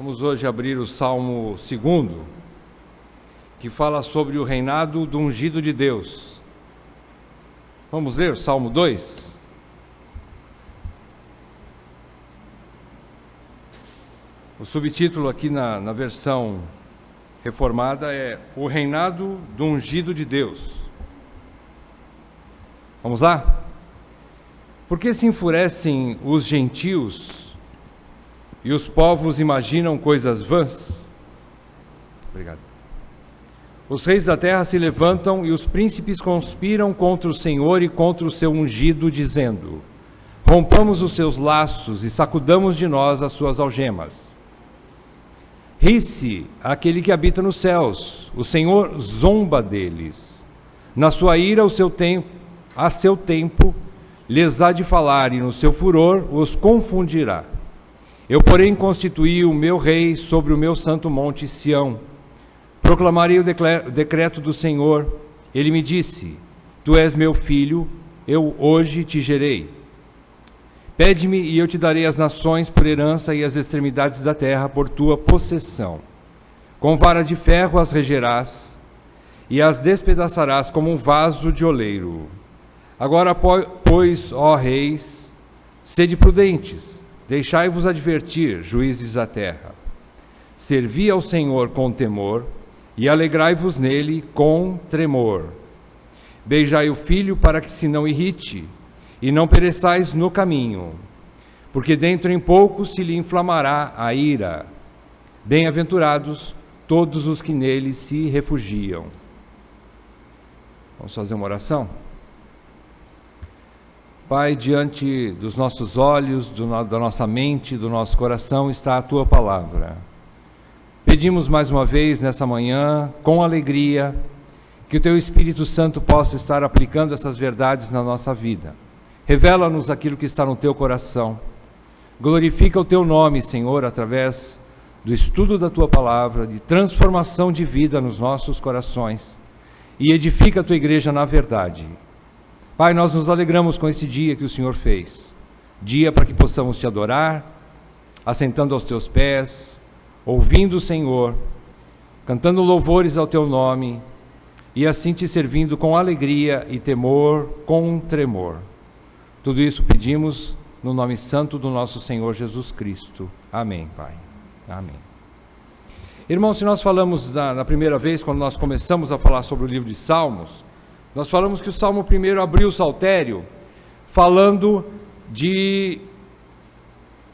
Vamos hoje abrir o Salmo 2, que fala sobre o reinado do ungido de Deus. Vamos ler o Salmo 2? O subtítulo aqui na versão reformada é O Reinado do Ungido de Deus. Vamos lá? Por que se enfurecem os gentios e os povos imaginam coisas vãs? Obrigado. Os reis da terra se levantam e os príncipes conspiram contra o Senhor e contra o seu ungido, dizendo: rompamos os seus laços e sacudamos de nós as suas algemas. Ri-se aquele que habita nos céus, o Senhor zomba deles. Na sua ira, a seu tempo, lhes há de falar, e no seu furor os confundirá. Eu, porém, constituí o meu rei sobre o meu santo monte Sião. Proclamarei o decreto do Senhor. Ele me disse: tu és meu filho, eu hoje te gerei. Pede-me e eu te darei as nações por herança e as extremidades da terra por tua possessão. Com vara de ferro as regerás e as despedaçarás como um vaso de oleiro. Agora, pois, ó reis, sede prudentes, deixai-vos advertir, juízes da terra. Servi ao Senhor com temor e alegrai-vos nele com tremor. Beijai o filho para que se não irrite e não pereçais no caminho, porque dentro em pouco se lhe inflamará a ira. Bem-aventurados todos os que nele se refugiam. Vamos fazer uma oração? Pai, diante dos nossos olhos, da nossa mente, do nosso coração está a Tua palavra. Pedimos mais uma vez nessa manhã, com alegria, que o Teu Espírito Santo possa estar aplicando essas verdades na nossa vida. Revela-nos aquilo que está no Teu coração. Glorifica o Teu nome, Senhor, através do estudo da Tua palavra, de transformação de vida nos nossos corações. E edifica a Tua igreja na verdade. Pai, nós nos alegramos com esse dia que o Senhor fez. Dia para que possamos Te adorar, assentando aos Teus pés, ouvindo o Senhor, cantando louvores ao Teu nome, e assim Te servindo com alegria e temor, com tremor. Tudo isso pedimos no nome santo do nosso Senhor Jesus Cristo. Amém, Pai. Amém. Irmãos, se nós falamos na primeira vez, quando nós começamos a falar sobre o livro de Salmos, nós falamos que o Salmo 1 abriu o saltério falando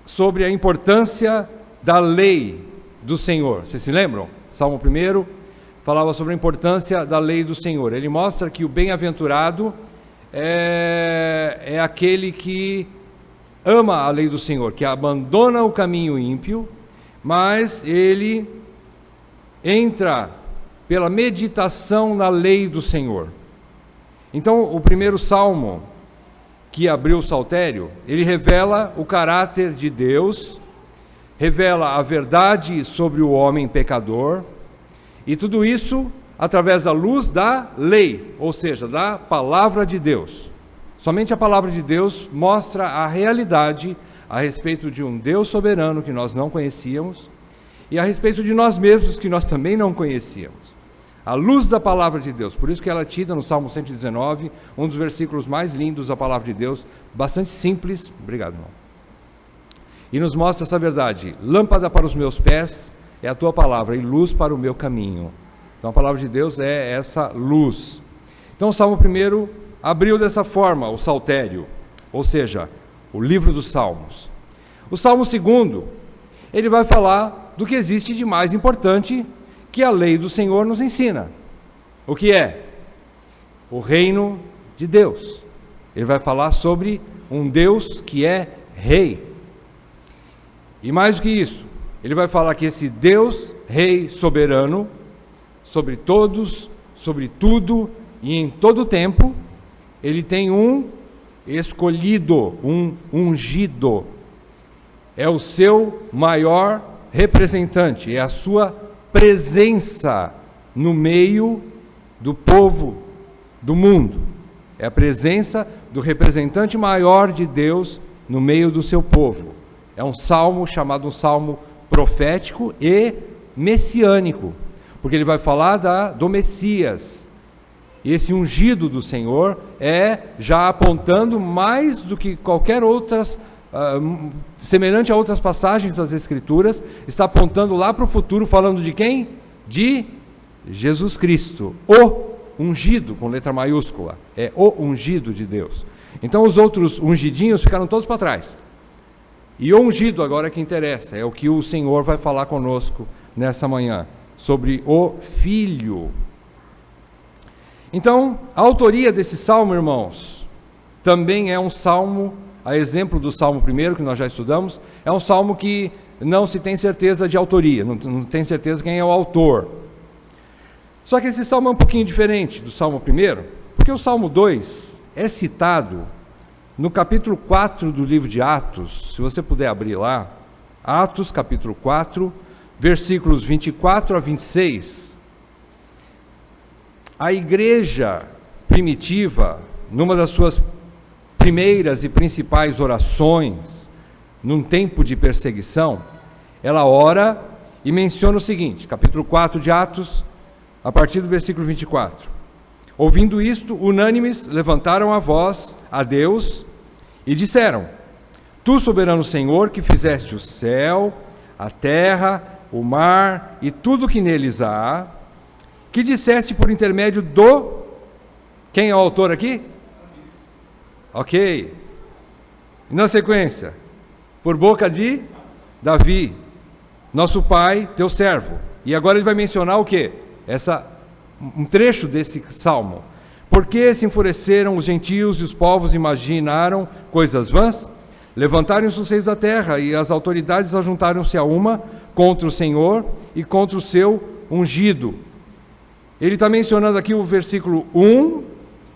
sobre a importância da lei do Senhor. Vocês se lembram? Salmo 1 falava sobre a importância da lei do Senhor. Ele mostra que o bem-aventurado é aquele que ama a lei do Senhor, que abandona o caminho ímpio, mas ele entra pela meditação na lei do Senhor. Então, o primeiro salmo que abriu o saltério, ele revela o caráter de Deus, revela a verdade sobre o homem pecador, e tudo isso através da luz da lei, ou seja, da palavra de Deus. Somente a palavra de Deus mostra a realidade a respeito de um Deus soberano que nós não conhecíamos, e a respeito de nós mesmos que nós também não conhecíamos. A luz da palavra de Deus, por isso que ela é tida no Salmo 119, um dos versículos mais lindos da palavra de Deus, bastante simples, obrigado, irmão, e nos mostra essa verdade: lâmpada para os meus pés é a Tua palavra e luz para o meu caminho. Então a palavra de Deus é essa luz. Então o Salmo 1 abriu dessa forma o saltério, ou seja, o livro dos Salmos. O Salmo 2, ele vai falar do que existe de mais importante que a lei do Senhor nos ensina. O que é? O reino de Deus. Ele vai falar sobre um Deus que é rei. E mais do que isso, ele vai falar que esse Deus, rei soberano, sobre todos, sobre tudo e em todo tempo, ele tem um escolhido, um ungido. É o seu maior representante, é a sua presença no meio do povo do mundo. É a presença do representante maior de Deus no meio do seu povo. É um salmo chamado um salmo profético e messiânico, porque ele vai falar do Messias. E esse ungido do Senhor é já apontando mais do que qualquer outras, semelhante a outras passagens das Escrituras, está apontando lá para o futuro, falando de quem? De Jesus Cristo, o ungido, com letra maiúscula, é o ungido de Deus. Então os outros ungidinhos ficaram todos para trás. E o ungido agora é que interessa, é o que o Senhor vai falar conosco nessa manhã, sobre o Filho. Então, a autoria desse salmo, irmãos, também é um salmo, a exemplo do Salmo 1, que nós já estudamos, é um salmo que não se tem certeza de autoria, não tem certeza quem é o autor. Só que esse salmo é um pouquinho diferente do Salmo 1, porque o Salmo 2 é citado no capítulo 4 do livro de Atos. Se você puder abrir lá, Atos capítulo 4, versículos 24 a 26, a igreja primitiva, numa das suas primeiras e principais orações, num tempo de perseguição, ela ora e menciona o seguinte, capítulo 4 de Atos, a partir do versículo 24. Ouvindo isto, unânimes levantaram a voz a Deus e disseram: Tu, soberano Senhor, que fizeste o céu, a terra, o mar e tudo que neles há, que disseste por intermédio do... Quem é o autor aqui? Ok. E na sequência, por boca de Davi, nosso pai, teu servo. E agora ele vai mencionar o quê? Um trecho desse salmo. Porque se enfureceram os gentios e os povos imaginaram coisas vãs? Levantaram-se os reis da terra e as autoridades ajuntaram-se a uma contra o Senhor e contra o seu ungido. Ele está mencionando aqui o versículo 1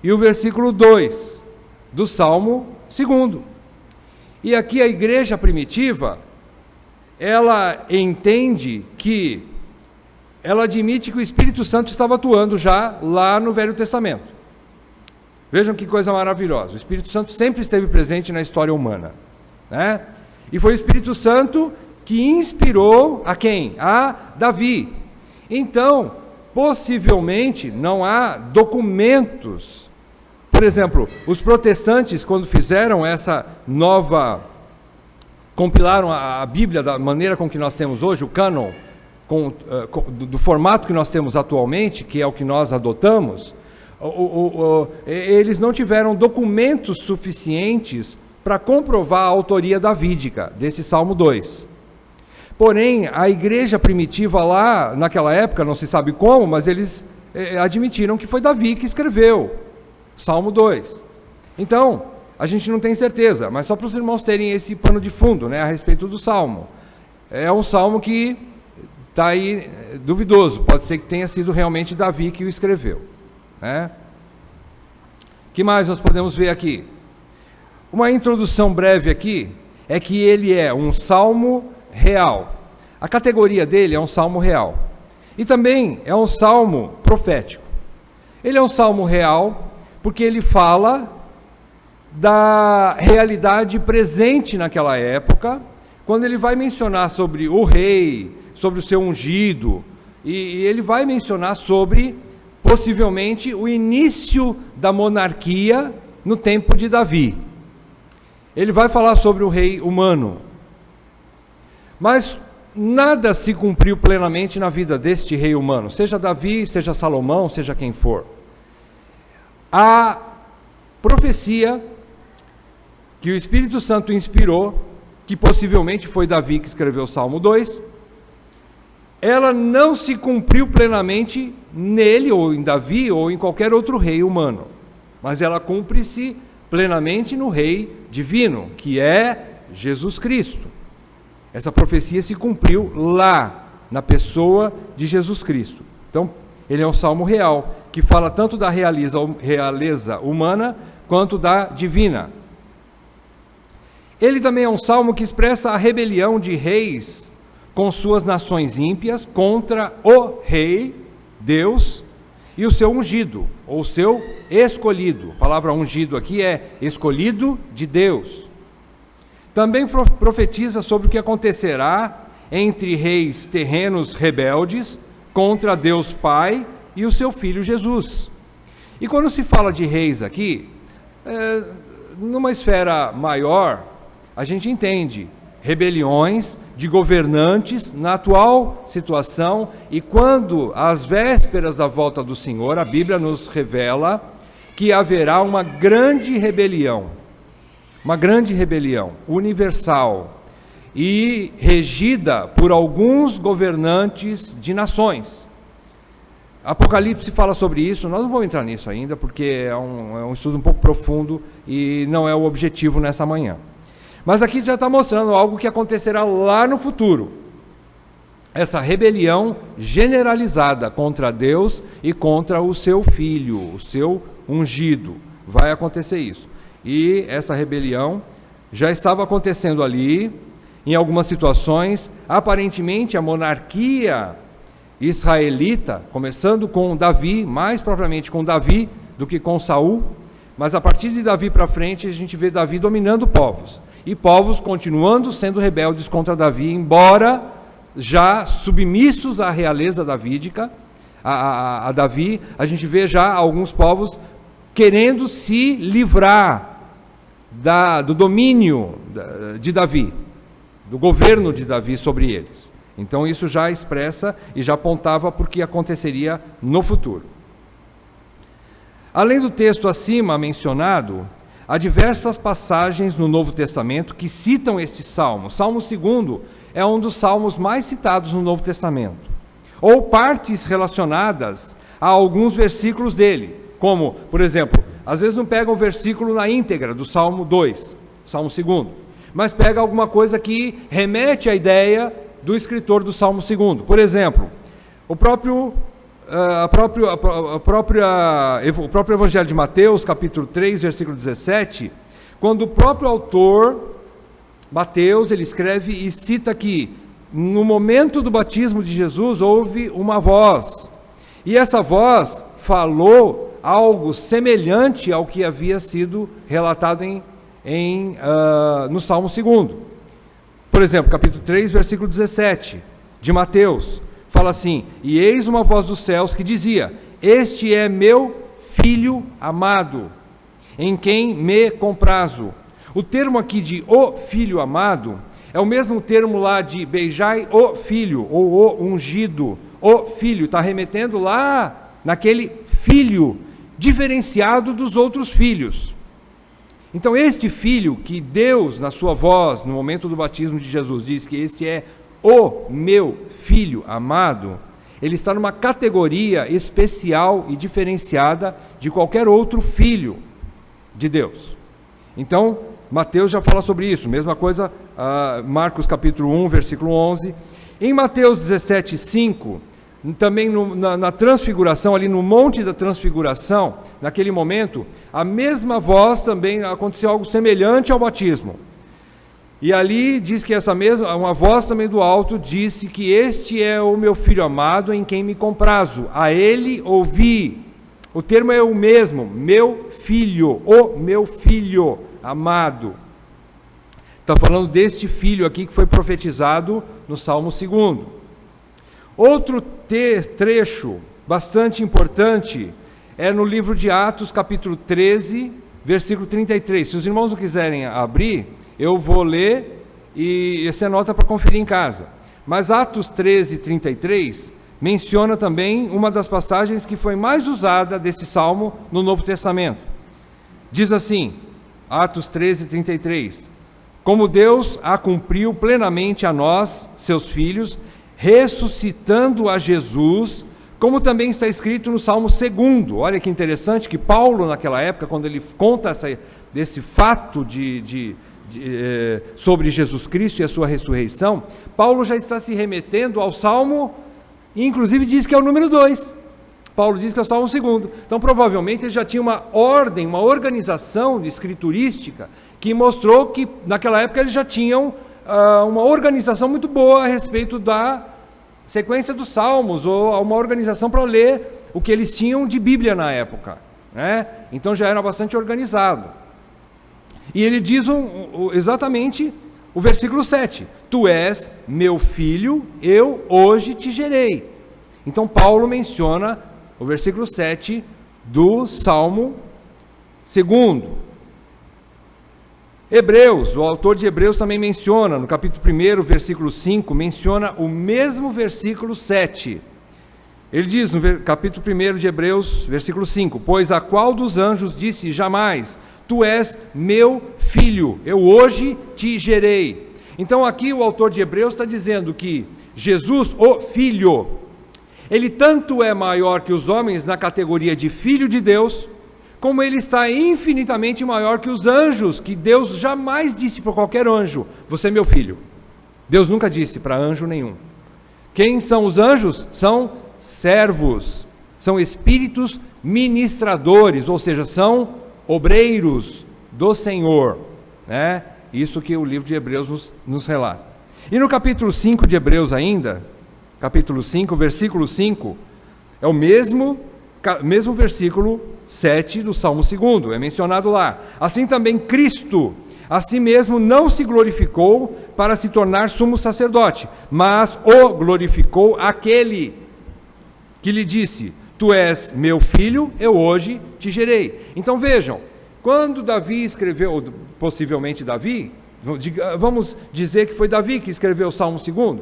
e o versículo 2 do Salmo 2. E aqui a igreja primitiva, ela entende que, ela admite que o Espírito Santo estava atuando já lá no Velho Testamento. Vejam que coisa maravilhosa, o Espírito Santo sempre esteve presente na história humana, né? E foi o Espírito Santo que inspirou a quem? A Davi. Então, possivelmente, não há documentos. Por exemplo, os protestantes, quando fizeram essa nova, compilaram a Bíblia da maneira com que nós temos hoje, o cânon, do formato que nós temos atualmente, que é o que nós adotamos, eles não tiveram documentos suficientes para comprovar a autoria davídica desse Salmo 2. Porém, a igreja primitiva lá, naquela época, não se sabe como, mas eles admitiram que foi Davi que escreveu Salmo 2. Então, a gente não tem certeza, mas só para os irmãos terem esse pano de fundo, né, a respeito do Salmo. É um Salmo que está aí duvidoso, pode ser que tenha sido realmente Davi que o escreveu, né? Que mais nós podemos ver aqui? Uma introdução breve aqui, é que ele é um salmo real. A categoria dele é um salmo real. E também é um salmo profético. Ele é um salmo real porque ele fala da realidade presente naquela época, quando ele vai mencionar sobre o rei, sobre o seu ungido, e ele vai mencionar sobre, possivelmente, o início da monarquia no tempo de Davi. Ele vai falar sobre o rei humano. Mas nada se cumpriu plenamente na vida deste rei humano, seja Davi, seja Salomão, seja quem for. A profecia que o Espírito Santo inspirou, que possivelmente foi Davi que escreveu o Salmo 2, ela não se cumpriu plenamente nele, ou em Davi, ou em qualquer outro rei humano, mas ela cumpre-se plenamente no rei divino, que é Jesus Cristo. Essa profecia se cumpriu lá, na pessoa de Jesus Cristo. Então, ele é um salmo real, que fala tanto da realeza humana, quanto da divina. Ele também é um salmo que expressa a rebelião de reis com suas nações ímpias contra o rei, Deus, e o seu ungido, ou seu escolhido. A palavra ungido aqui é escolhido de Deus. Também profetiza sobre o que acontecerá entre reis terrenos rebeldes contra Deus Pai e o seu Filho Jesus. E quando se fala de reis aqui, numa esfera maior, a gente entende rebeliões de governantes na atual situação, e quando, às vésperas da volta do Senhor, a Bíblia nos revela que haverá uma grande rebelião universal, e regida por alguns governantes de nações. Apocalipse fala sobre isso. Nós não vamos entrar nisso ainda, porque é um estudo um pouco profundo e não é o objetivo nessa manhã. Mas aqui já está mostrando algo que acontecerá lá no futuro. Essa rebelião generalizada contra Deus e contra o seu Filho, o seu ungido. Vai acontecer isso. E essa rebelião já estava acontecendo ali, em algumas situações. Aparentemente a monarquia israelita, começando com Davi, mais propriamente com Davi do que com Saul, mas a partir de Davi para frente a gente vê Davi dominando povos, e povos continuando sendo rebeldes contra Davi, embora já submissos à realeza davídica, a Davi. A gente vê já alguns povos querendo se livrar do domínio de Davi, do governo de Davi sobre eles. Então isso já expressa e já apontava para o que aconteceria no futuro. Além do texto acima mencionado, há diversas passagens no Novo Testamento que citam este salmo. Salmo 2 é um dos salmos mais citados no Novo Testamento, ou partes relacionadas a alguns versículos dele, como, por exemplo, às vezes não pega o versículo na íntegra do Salmo 2, Salmo 2, mas pega alguma coisa que remete à ideia do escritor do Salmo 2. Por exemplo, o próprio Evangelho de Mateus, capítulo 3, versículo 17, quando o próprio autor, Mateus, ele escreve e cita que no momento do batismo de Jesus houve uma voz, e essa voz falou algo semelhante ao que havia sido relatado no Salmo 2. Por exemplo, capítulo 3, versículo 17 de Mateus, fala assim: e eis uma voz dos céus que dizia: este é meu filho amado, em quem me comprazo. O termo aqui de o filho amado é o mesmo termo lá de beijai o filho, ou o ungido. O filho está remetendo lá naquele filho diferenciado dos outros filhos. Então este filho que Deus, na sua voz, no momento do batismo de Jesus, diz que este é o meu filho amado, ele está numa categoria especial e diferenciada de qualquer outro filho de Deus. Então, Mateus já fala sobre isso. Mesma coisa, Marcos capítulo 1, versículo 11. Em Mateus 17, 5, também na transfiguração, ali no Monte da Transfiguração, naquele momento, a mesma voz também aconteceu algo semelhante ao batismo. E ali diz que uma voz também do alto disse que este é o meu filho amado em quem me comprazo, a ele ouvi. O termo é o mesmo, meu filho, o meu filho amado. Está falando deste filho aqui que foi profetizado no Salmo 2. Outro trecho bastante importante é no livro de Atos, capítulo 13, versículo 33. Se os irmãos não quiserem abrir, eu vou ler e você anota para conferir em casa. Mas Atos 13, 33 menciona também uma das passagens que foi mais usada desse salmo no Novo Testamento. Diz assim, Atos 13, 33: como Deus a cumpriu plenamente a nós, seus filhos, ressuscitando a Jesus, como também está escrito no Salmo 2. Olha que interessante que Paulo, naquela época, quando ele conta desse fato sobre Jesus Cristo e a sua ressurreição, Paulo já está se remetendo ao Salmo, e inclusive diz que é o número 2. Paulo diz que é o Salmo 2. Então, provavelmente, ele já tinha uma ordem, uma organização escriturística, que mostrou que, naquela época, eles já tinham uma organização muito boa a respeito da sequência dos salmos, ou uma organização para ler o que eles tinham de Bíblia na época, né? Então já era bastante organizado. E ele diz exatamente o versículo 7. Tu és meu filho, eu hoje te gerei. Então Paulo menciona o versículo 7 do Salmo 2. Hebreus, o autor de Hebreus também menciona, no capítulo 1, versículo 5, menciona o mesmo versículo 7. Ele diz no capítulo 1 de Hebreus, versículo 5, pois a qual dos anjos disse jamais, tu és meu filho, eu hoje te gerei. Então aqui o autor de Hebreus está dizendo que Jesus, o Filho, ele tanto é maior que os homens na categoria de Filho de Deus, como ele está infinitamente maior que os anjos, que Deus jamais disse para qualquer anjo, você é meu filho. Deus nunca disse para anjo nenhum. Quem são os anjos? São servos, são espíritos ministradores, ou seja, são obreiros do Senhor, né? Isso que o livro de Hebreus nos relata. E no capítulo 5 de Hebreus ainda, capítulo 5, versículo 5, é o mesmo versículo 7 do Salmo 2, é mencionado lá. Assim também Cristo, a si mesmo não se glorificou para se tornar sumo sacerdote, mas o glorificou aquele que lhe disse, tu és meu filho, eu hoje te gerei. Então vejam, quando Davi escreveu, ou possivelmente Davi, vamos dizer que foi Davi que escreveu o Salmo 2,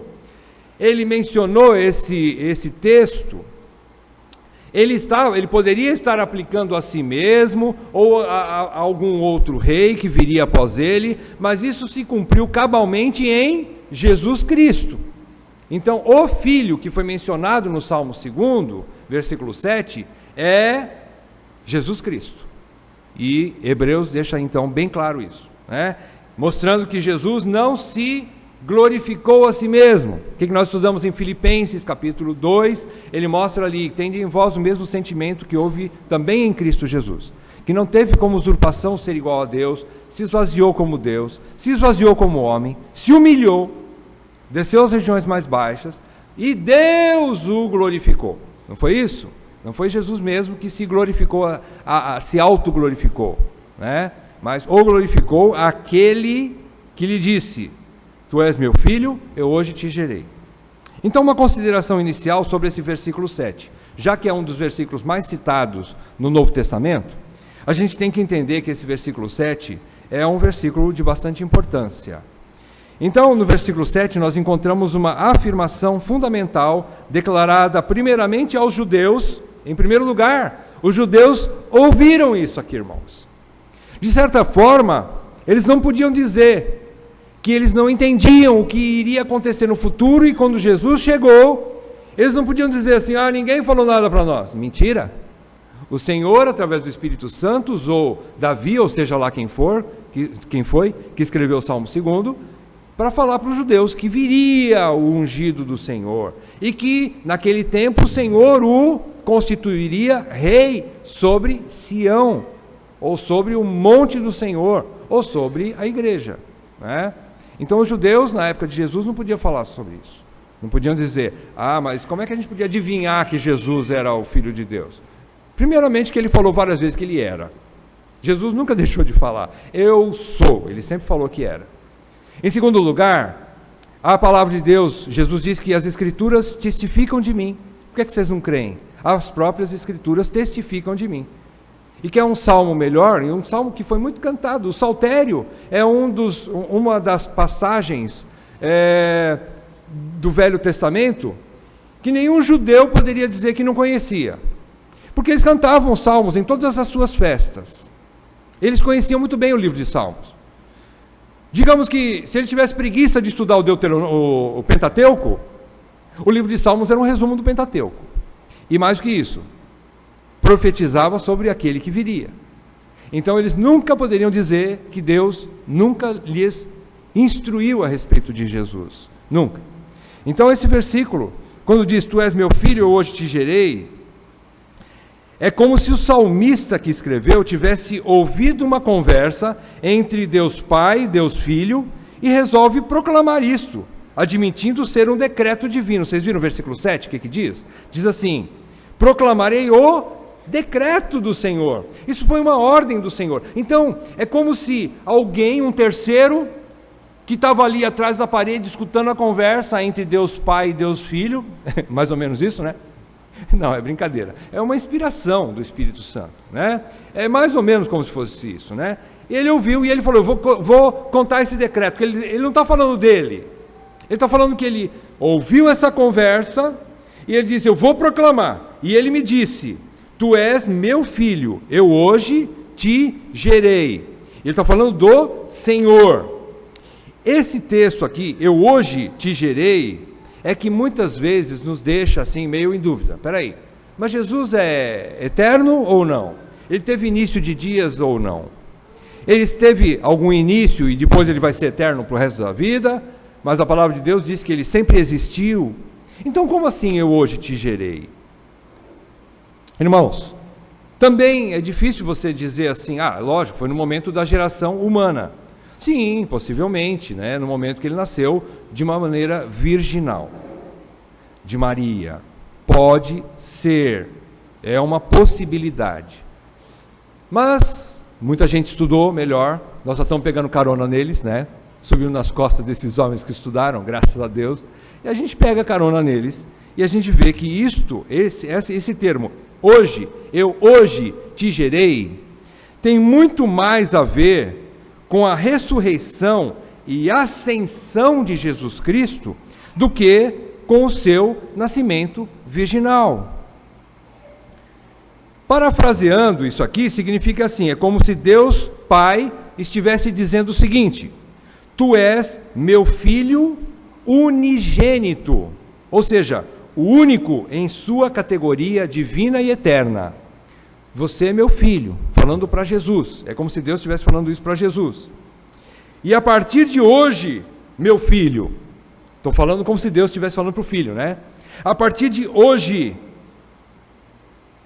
ele mencionou esse texto, ele poderia estar aplicando a si mesmo, ou a algum outro rei que viria após ele, mas isso se cumpriu cabalmente em Jesus Cristo. Então, o Filho que foi mencionado no Salmo 2, versículo 7, é Jesus Cristo. E Hebreus deixa então bem claro isso, né? Mostrando que Jesus não se glorificou a si mesmo. O que nós estudamos em Filipenses capítulo 2, ele mostra ali, tende em vós o mesmo sentimento que houve também em Cristo Jesus, que não teve como usurpação ser igual a Deus, se esvaziou como Deus, se esvaziou como homem, se humilhou, desceu às regiões mais baixas, e Deus o glorificou. Não foi isso? Não foi Jesus mesmo que se glorificou, se autoglorificou, né? Mas o glorificou aquele que lhe disse, tu és meu filho, eu hoje te gerei. Então uma consideração inicial sobre esse versículo 7, já que é um dos versículos mais citados no Novo Testamento, a gente tem que entender que esse versículo 7 é um versículo de bastante importância. Então, no versículo 7, nós encontramos uma afirmação fundamental, declarada primeiramente aos judeus. Em primeiro lugar, os judeus ouviram isso aqui, irmãos. De certa forma, eles não podiam dizer que eles não entendiam o que iria acontecer no futuro, e quando Jesus chegou, eles não podiam dizer assim, ninguém falou nada para nós. Mentira! O Senhor, através do Espírito Santo, usou Davi, ou seja lá quem foi, que escreveu o Salmo 2, para falar para os judeus que viria o ungido do Senhor, e que naquele tempo o Senhor o constituiria rei sobre Sião, ou sobre o monte do Senhor, ou sobre a igreja, né? Então os judeus na época de Jesus não podiam falar sobre isso, não podiam dizer, mas como é que a gente podia adivinhar que Jesus era o Filho de Deus? Primeiramente que ele falou várias vezes que ele era. Jesus nunca deixou de falar, eu sou, ele sempre falou que era. Em segundo lugar, a palavra de Deus, Jesus diz que as Escrituras testificam de mim. Por que vocês não creem? As próprias Escrituras testificam de mim. E que é um salmo melhor, e um salmo que foi muito cantado. O Saltério é uma das passagens do Velho Testamento que nenhum judeu poderia dizer que não conhecia. Porque eles cantavam salmos em todas as suas festas. Eles conheciam muito bem o livro de Salmos. Digamos que se ele tivesse preguiça de estudar o Pentateuco, o livro de Salmos era um resumo do Pentateuco. E mais do que isso, profetizava sobre aquele que viria. Então eles nunca poderiam dizer que Deus nunca lhes instruiu a respeito de Jesus. Nunca. Então esse versículo, quando diz, tu és meu filho, eu hoje te gerei, é como se o salmista que escreveu tivesse ouvido uma conversa entre Deus Pai e Deus Filho e resolve proclamar isto, admitindo ser um decreto divino. Vocês viram o versículo 7, o que diz? Diz assim, proclamarei o decreto do Senhor. Isso foi uma ordem do Senhor. Então, é como se alguém, um terceiro, que estava ali atrás da parede escutando a conversa entre Deus Pai e Deus Filho, mais ou menos isso, né? Não, é brincadeira, é uma inspiração do Espírito Santo, né? É mais ou menos como se fosse isso, né? Ele ouviu e ele falou, vou contar esse decreto, porque ele não está falando dele, ele está falando que ele ouviu essa conversa, e ele disse, eu vou proclamar, e ele me disse, tu és meu filho, eu hoje te gerei. Ele está falando do Senhor. Esse texto aqui, eu hoje te gerei, é que muitas vezes nos deixa assim meio em dúvida. Espera aí, mas Jesus é eterno ou não? Ele teve início de dias ou não? Ele teve algum início e depois ele vai ser eterno para o resto da vida, mas a palavra de Deus diz que ele sempre existiu. Então como assim eu hoje te gerei? Irmãos, também é difícil você dizer assim, lógico, foi no momento da geração humana. Sim, possivelmente, né? No momento que ele nasceu de uma maneira virginal, de Maria. Pode ser, é uma possibilidade. Mas muita gente estudou melhor, nós só estamos pegando carona neles, né? Subindo nas costas desses homens que estudaram, graças a Deus, e a gente pega carona neles, e a gente vê que esse termo, hoje, eu hoje te gerei, tem muito mais a ver com a ressurreição e ascensão de Jesus Cristo, do que com o seu nascimento virginal. Parafraseando isso aqui, significa assim, é como se Deus Pai estivesse dizendo o seguinte, tu és meu filho unigênito, ou seja, o único em sua categoria divina e eterna. Você é meu filho, falando para Jesus, é como se Deus estivesse falando isso para Jesus. E a partir de hoje, meu filho, estou falando como se Deus estivesse falando para o filho, né? A partir de hoje,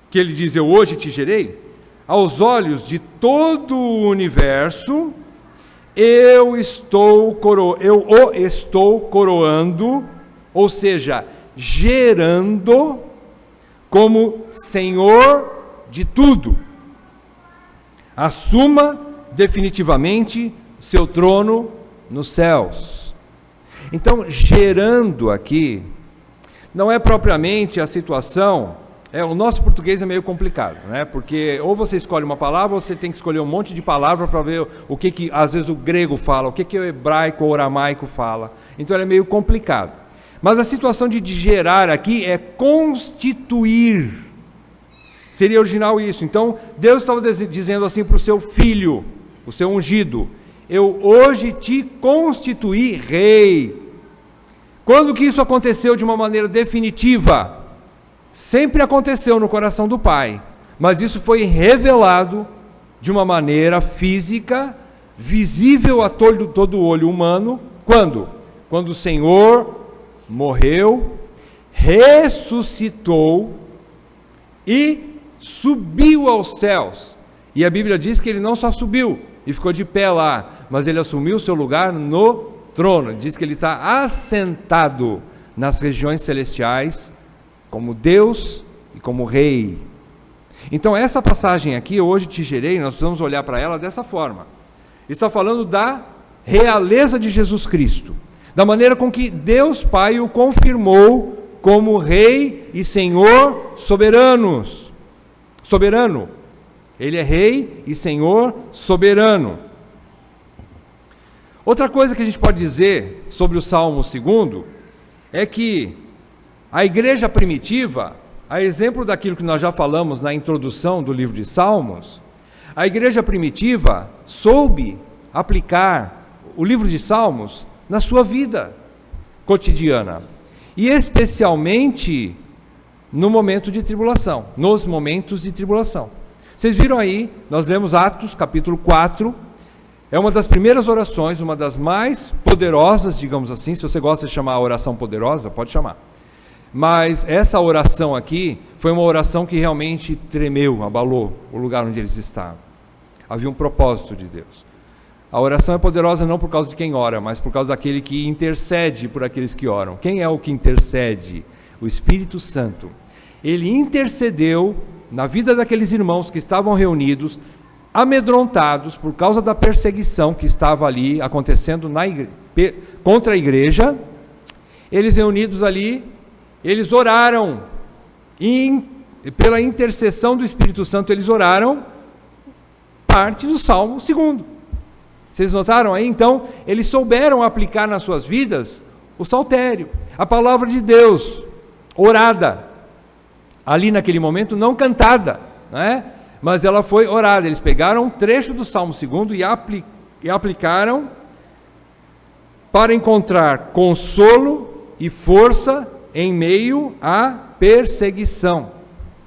que ele diz, eu hoje te gerei, aos olhos de todo o universo, eu o estou coroando, ou seja, gerando como Senhor de tudo. Assuma definitivamente seu trono nos céus. Então, gerando aqui, não é propriamente a situação, o nosso português é meio complicado, né? Porque ou você escolhe uma palavra, ou você tem que escolher um monte de palavra para ver o que às vezes o grego fala, o que o hebraico ou aramaico fala. Então é meio complicado. Mas a situação de gerar aqui é constituir. Seria original isso. Então, Deus estava dizendo assim para o seu filho, o seu ungido, eu hoje te constituí rei. Quando que isso aconteceu de uma maneira definitiva? Sempre aconteceu no coração do Pai, mas isso foi revelado de uma maneira física, visível a todo o olho humano. Quando? Quando o Senhor morreu, ressuscitou e subiu aos céus. E a Bíblia diz que ele não só subiu e ficou de pé lá, mas ele assumiu o seu lugar no trono. Diz que ele está assentado nas regiões celestiais como Deus e como Rei. Então essa passagem aqui, hoje te gerei, nós precisamos olhar para ela dessa forma. Está falando da realeza de Jesus Cristo, da maneira com que Deus Pai o confirmou como Rei e Senhor soberano. Ele é Rei e Senhor soberano. Outra coisa que a gente pode dizer sobre o Salmo 2 é que a igreja primitiva, a exemplo daquilo que nós já falamos na introdução do livro de Salmos, a igreja primitiva soube aplicar o livro de Salmos na sua vida cotidiana, e especialmente no momento de tribulação, nos momentos de tribulação. Vocês viram aí, nós lemos Atos capítulo 4, é uma das primeiras orações, uma das mais poderosas, digamos assim. Se você gosta de chamar a oração poderosa, pode chamar. Mas essa oração aqui foi uma oração que realmente tremeu, abalou o lugar onde eles estavam. Havia um propósito de Deus. A oração é poderosa não por causa de quem ora, mas por causa daquele que intercede por aqueles que oram. Quem é o que intercede? O Espírito Santo. Ele intercedeu na vida daqueles irmãos que estavam reunidos, amedrontados por causa da perseguição que estava ali acontecendo contra a igreja. Eles reunidos ali, eles oraram, pela intercessão do Espírito Santo, eles oraram parte do Salmo 2. Vocês notaram aí? Então, eles souberam aplicar nas suas vidas o saltério, a palavra de Deus, orada, ali naquele momento, não cantada, né? Mas ela foi orada. Eles pegaram um trecho do Salmo 2 e aplicaram para encontrar consolo e força em meio à perseguição.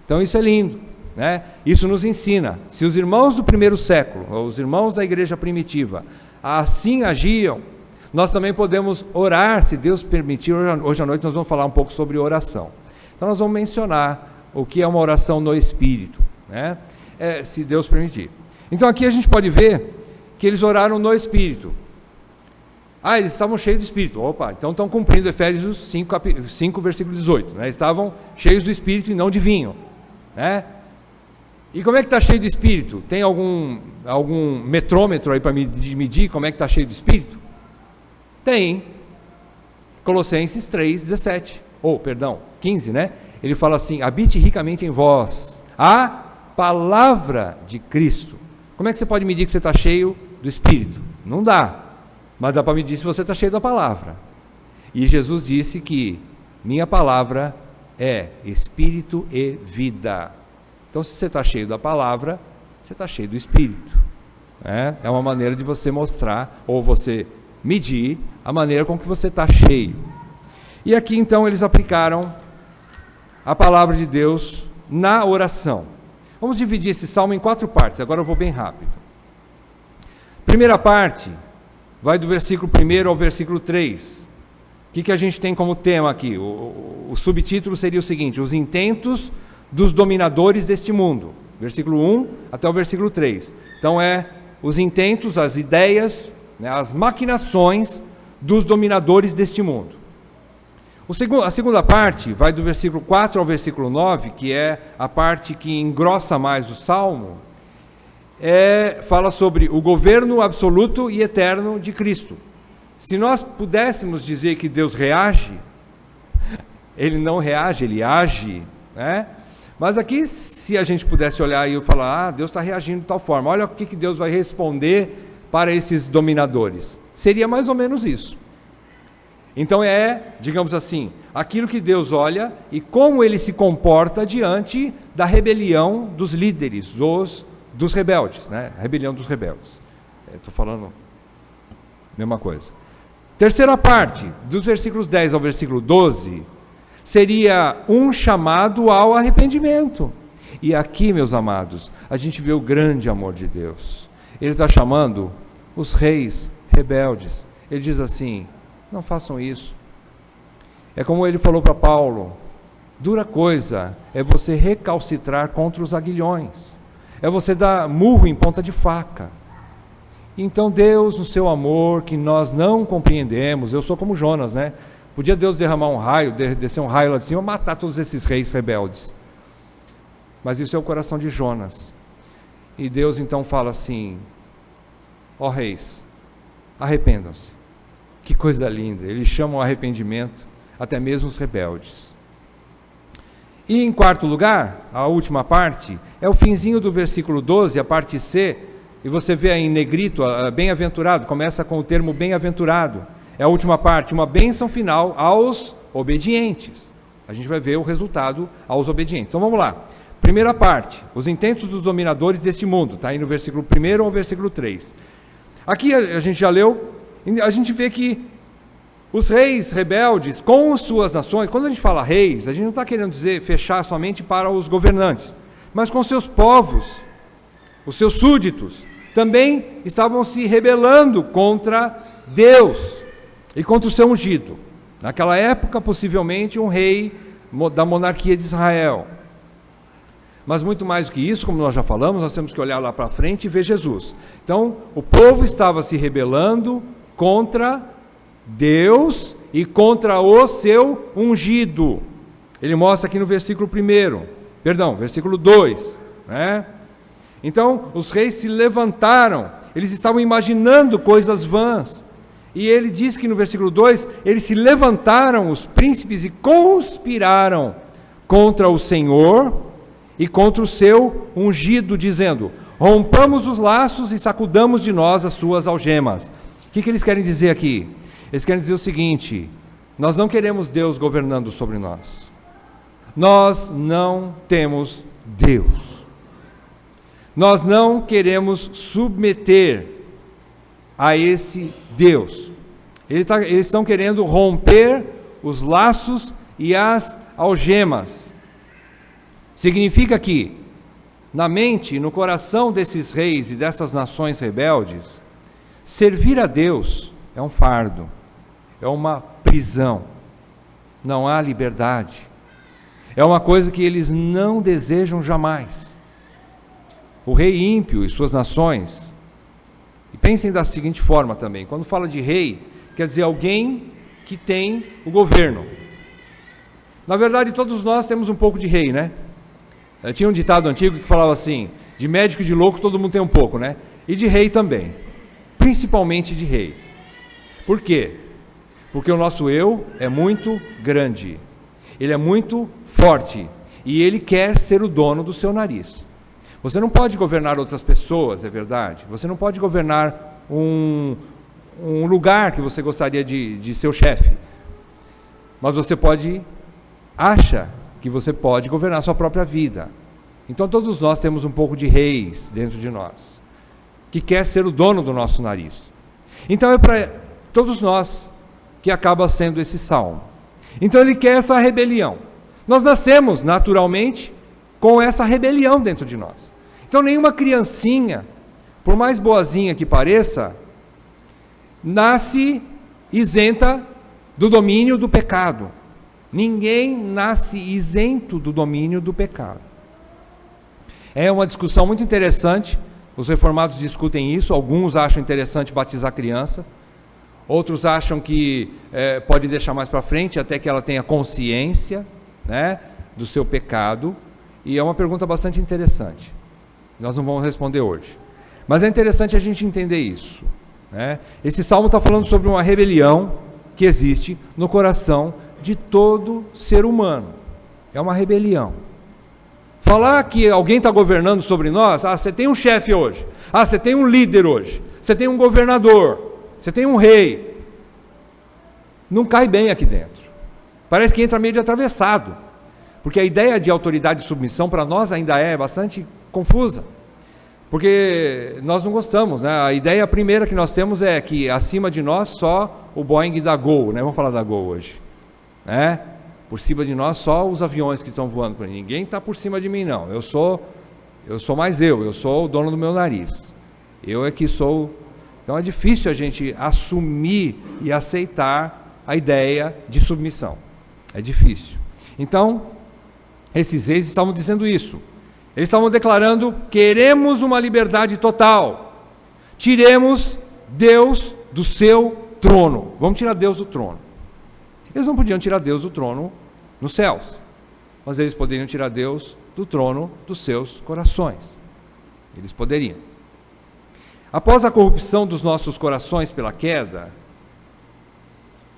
Então isso é lindo, né? Isso nos ensina. Se os irmãos do primeiro século, ou os irmãos da igreja primitiva, assim agiam, nós também podemos orar, se Deus permitir. Hoje à noite nós vamos falar um pouco sobre oração. Então nós vamos mencionar o que é uma oração no Espírito, né? Se Deus permitir. Então aqui a gente pode ver que eles oraram no Espírito. Eles estavam cheios do Espírito. Opa, então estão cumprindo Efésios 5 versículo 18. Né? Estavam cheios do Espírito e não de vinho. Né? E como é que está cheio do Espírito? Tem algum metrômetro aí para medir como é que está cheio do Espírito? Tem. Colossenses 3:17. 15, né? Ele fala assim: habite ricamente em vós a palavra de Cristo. Como é que você pode medir que você está cheio do Espírito? Não dá. Mas dá para medir se você está cheio da palavra. E Jesus disse que minha palavra é Espírito e vida. Então, se você está cheio da palavra, você está cheio do Espírito. É uma maneira de você mostrar, ou você medir, a maneira com que você está cheio. E aqui, então, eles aplicaram a palavra de Deus na oração. Vamos dividir esse salmo em 4 partes. Agora eu vou bem rápido. Primeira parte vai do versículo 1 ao versículo 3. O que a gente tem como tema aqui? O subtítulo seria o seguinte: os intentos dos dominadores deste mundo. Versículo 1 até o versículo 3. Então os intentos, as ideias, né, as maquinações dos dominadores deste mundo. A segunda parte vai do versículo 4 ao versículo 9, que é a parte que engrossa mais o salmo. Fala sobre o governo absoluto e eterno de Cristo. Se nós pudéssemos dizer que Deus reage, Ele não reage, Ele age, né? Mas aqui, se a gente pudesse olhar e falar, Deus está reagindo de tal forma, olha o que Deus vai responder para esses dominadores. Seria mais ou menos isso. Então digamos assim, aquilo que Deus olha e como Ele se comporta diante da rebelião dos líderes, dos rebeldes, né? A rebelião dos rebeldes. Estou falando a mesma coisa. Terceira parte, dos versículos 10 ao versículo 12, seria um chamado ao arrependimento. E aqui, meus amados, a gente vê o grande amor de Deus. Ele está chamando os reis rebeldes. Ele diz assim: não façam isso. É como ele falou para Paulo: dura coisa é você recalcitrar contra os aguilhões. É você dar murro em ponta de faca. Então Deus, no seu amor, que nós não compreendemos, eu sou como Jonas, né? Podia Deus derramar um raio, descer um raio lá de cima, matar todos esses reis rebeldes. Mas isso é o coração de Jonas. E Deus então fala assim: ó reis, arrependam-se. Que coisa linda, eles chamam ao arrependimento até mesmo os rebeldes. E em quarto lugar, a última parte, é o finzinho do versículo 12, a parte C, e você vê aí em negrito, bem-aventurado, começa com o termo bem-aventurado. É a última parte, uma bênção final aos obedientes. A gente vai ver o resultado aos obedientes. Então vamos lá. Primeira parte, os intentos dos dominadores deste mundo, está aí no versículo 1 ao versículo 3. Aqui a gente já leu, a gente vê que os reis rebeldes com suas nações, quando a gente fala reis, a gente não está querendo dizer fechar somente para os governantes, mas com seus povos, os seus súditos, também estavam se rebelando contra Deus e contra o seu ungido. Naquela época, possivelmente, um rei da monarquia de Israel. Mas muito mais do que isso, como nós já falamos, nós temos que olhar lá para frente e ver Jesus. Então, o povo estava se rebelando contra Deus e contra o seu ungido. Ele mostra aqui no versículo 2, né? Então, os reis se levantaram, eles estavam imaginando coisas vãs, E ele diz que no versículo 2, eles se levantaram, os príncipes, e conspiraram contra o Senhor e contra o seu ungido, dizendo: rompamos os laços e sacudamos de nós as suas algemas. O que eles querem dizer aqui? Eles querem dizer o seguinte: nós não queremos Deus governando sobre nós. Nós não temos Deus. Nós não queremos submeter a esse Deus. Eles estão querendo romper os laços e as algemas. Significa que, na mente, no coração desses reis e dessas nações rebeldes, servir a Deus é um fardo, é uma prisão, não há liberdade, é uma coisa que eles não desejam jamais. O rei ímpio e suas nações, e pensem da seguinte forma também, quando fala de rei, quer dizer alguém que tem o governo. Na verdade, todos nós temos um pouco de rei, né? Tinha um ditado antigo que falava assim: de médico e de louco todo mundo tem um pouco, né? E de rei também, principalmente de rei. Por quê? Porque o nosso eu é muito grande, ele é muito forte, e ele quer ser o dono do seu nariz. Você não pode governar outras pessoas, é verdade. Você não pode governar um lugar que você gostaria de ser o chefe. Mas você acha que você pode governar a sua própria vida. Então todos nós temos um pouco de reis dentro de nós, que quer ser o dono do nosso nariz. Então é para todos nós que acaba sendo esse salmo. Então ele quer essa rebelião. Nós nascemos naturalmente com essa rebelião dentro de nós. Então nenhuma criancinha, por mais boazinha que pareça, nasce isenta do domínio do pecado. Ninguém nasce isento do domínio do pecado. É uma discussão muito interessante, os reformados discutem isso, alguns acham interessante batizar a criança, outros acham que pode deixar mais para frente, até que ela tenha consciência, né, do seu pecado, e é uma pergunta bastante interessante. Nós não vamos responder hoje. Mas é interessante a gente entender isso, né? Esse salmo está falando sobre uma rebelião que existe no coração de todo ser humano. É uma rebelião. Falar que alguém está governando sobre nós, você tem um chefe hoje, você tem um líder hoje, você tem um governador, você tem um rei, não cai bem aqui dentro. Parece que entra meio de atravessado, porque a ideia de autoridade e submissão para nós ainda é bastante confusa, porque nós não gostamos, né? A ideia primeira que nós temos é que acima de nós só o Boeing da Gol, né? Vamos falar da Gol hoje, né? Por cima de nós só os aviões que estão voando por aí. Ninguém está por cima de mim, não. Eu sou mais eu sou o dono do meu nariz. Eu é que sou. Então é difícil a gente assumir e aceitar a ideia de submissão. É difícil. Então, esses reis estavam dizendo isso. Eles estavam declarando: queremos uma liberdade total. Tiremos Deus do seu trono. Vamos tirar Deus do trono. Eles não podiam tirar Deus do trono nos céus, mas eles poderiam tirar Deus do trono dos seus corações. Eles poderiam. Após a corrupção dos nossos corações pela queda,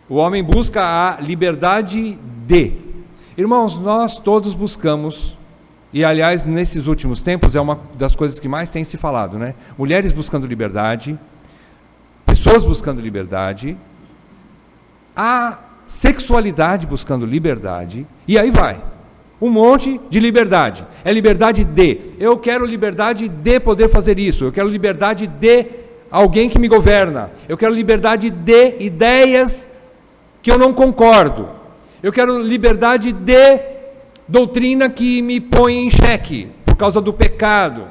o homem busca a liberdade de. Irmãos, nós todos buscamos, e aliás, nesses últimos tempos, é uma das coisas que mais tem se falado, né? Mulheres buscando liberdade, pessoas buscando liberdade, a sexualidade buscando liberdade, e aí vai, um monte de liberdade. É liberdade de, eu quero liberdade de poder fazer isso, eu quero liberdade de alguém que me governa, eu quero liberdade de ideias que eu não concordo, eu quero liberdade de doutrina que me põe em xeque por causa do pecado,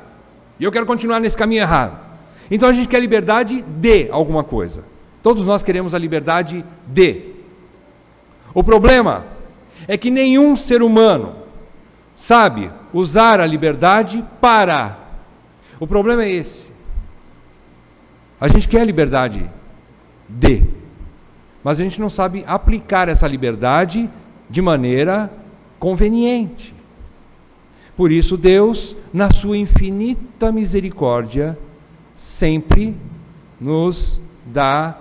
e eu quero continuar nesse caminho errado. Então a gente quer liberdade de alguma coisa. Todos nós queremos a liberdade de. O problema é que nenhum ser humano sabe usar a liberdade para. O problema é esse. A gente quer a liberdade de, mas a gente não sabe aplicar essa liberdade de maneira conveniente. Por isso Deus, na sua infinita misericórdia, sempre nos dá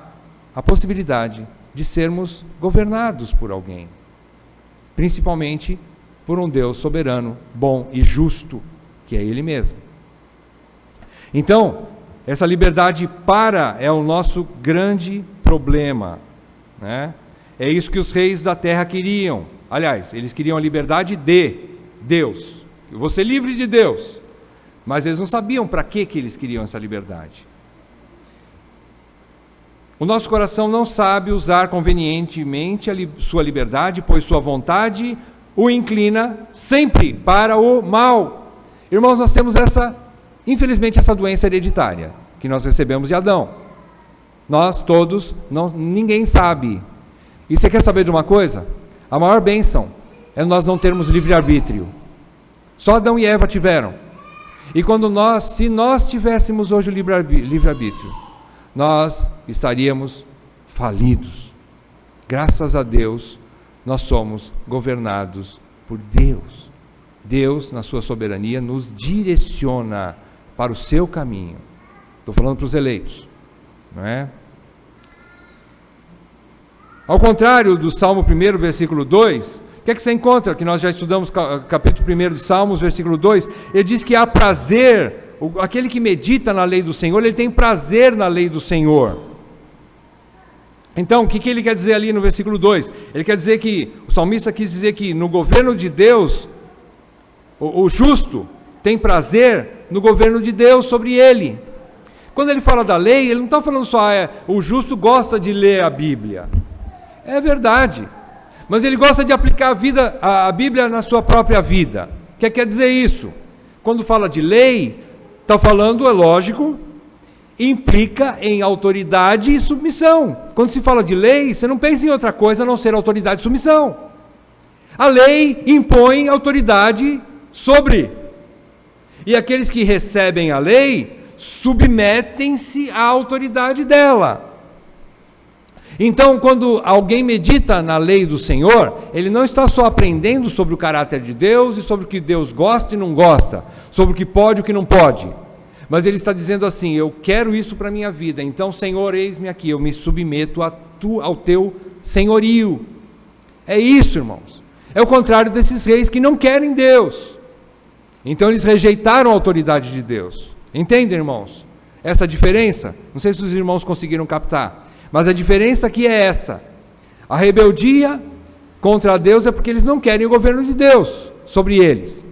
a possibilidade de sermos governados por alguém, principalmente por um Deus soberano, bom e justo, que é Ele mesmo. Então, essa liberdade é o nosso grande problema, né? É isso que os reis da terra queriam. Aliás, eles queriam a liberdade de Deus. Eu vou ser livre de Deus. Mas eles não sabiam para que eles queriam essa liberdade. O nosso coração não sabe usar convenientemente sua liberdade, pois sua vontade o inclina sempre para o mal. Irmãos, nós temos infelizmente, essa doença hereditária que nós recebemos de Adão. Nós todos, ninguém sabe. E você quer saber de uma coisa? A maior bênção é nós não termos livre-arbítrio. Só Adão e Eva tiveram. E se nós tivéssemos hoje o livre-arbítrio, nós estaríamos falidos. Graças a Deus, nós somos governados por Deus. Deus, na sua soberania, nos direciona para o seu caminho. Estou falando para os eleitos, não é? Ao contrário do Salmo 1, versículo 2, o que é que você encontra? Que nós já estudamos capítulo 1 de Salmos, versículo 2, ele diz que há prazer, aquele que medita na lei do Senhor, ele tem prazer na lei do Senhor. Então, o que ele quer dizer ali no versículo 2? Ele quer dizer que, o salmista quis dizer que no governo de Deus, o justo tem prazer no governo de Deus sobre ele. Quando ele fala da lei, ele não está falando só, o justo gosta de ler a Bíblia. É verdade. Mas ele gosta de aplicar a Bíblia na sua própria vida. O que quer dizer isso? Quando fala de lei, está falando, é lógico, implica em autoridade e submissão. Quando se fala de lei, você não pensa em outra coisa a não ser autoridade e submissão. A lei impõe autoridade sobre. E aqueles que recebem a lei submetem-se à autoridade dela. Então, quando alguém medita na lei do Senhor, ele não está só aprendendo sobre o caráter de Deus e sobre o que Deus gosta e não gosta, sobre o que pode e o que não pode, mas ele está dizendo assim: eu quero isso para a minha vida, então, Senhor, eis-me aqui, eu me submeto ao teu senhorio. É isso, irmãos. É o contrário desses reis que não querem Deus. Então eles rejeitaram a autoridade de Deus. Entendem, irmãos? Essa diferença? Não sei se os irmãos conseguiram captar. Mas a diferença aqui é essa: a rebeldia contra Deus é porque eles não querem o governo de Deus sobre eles.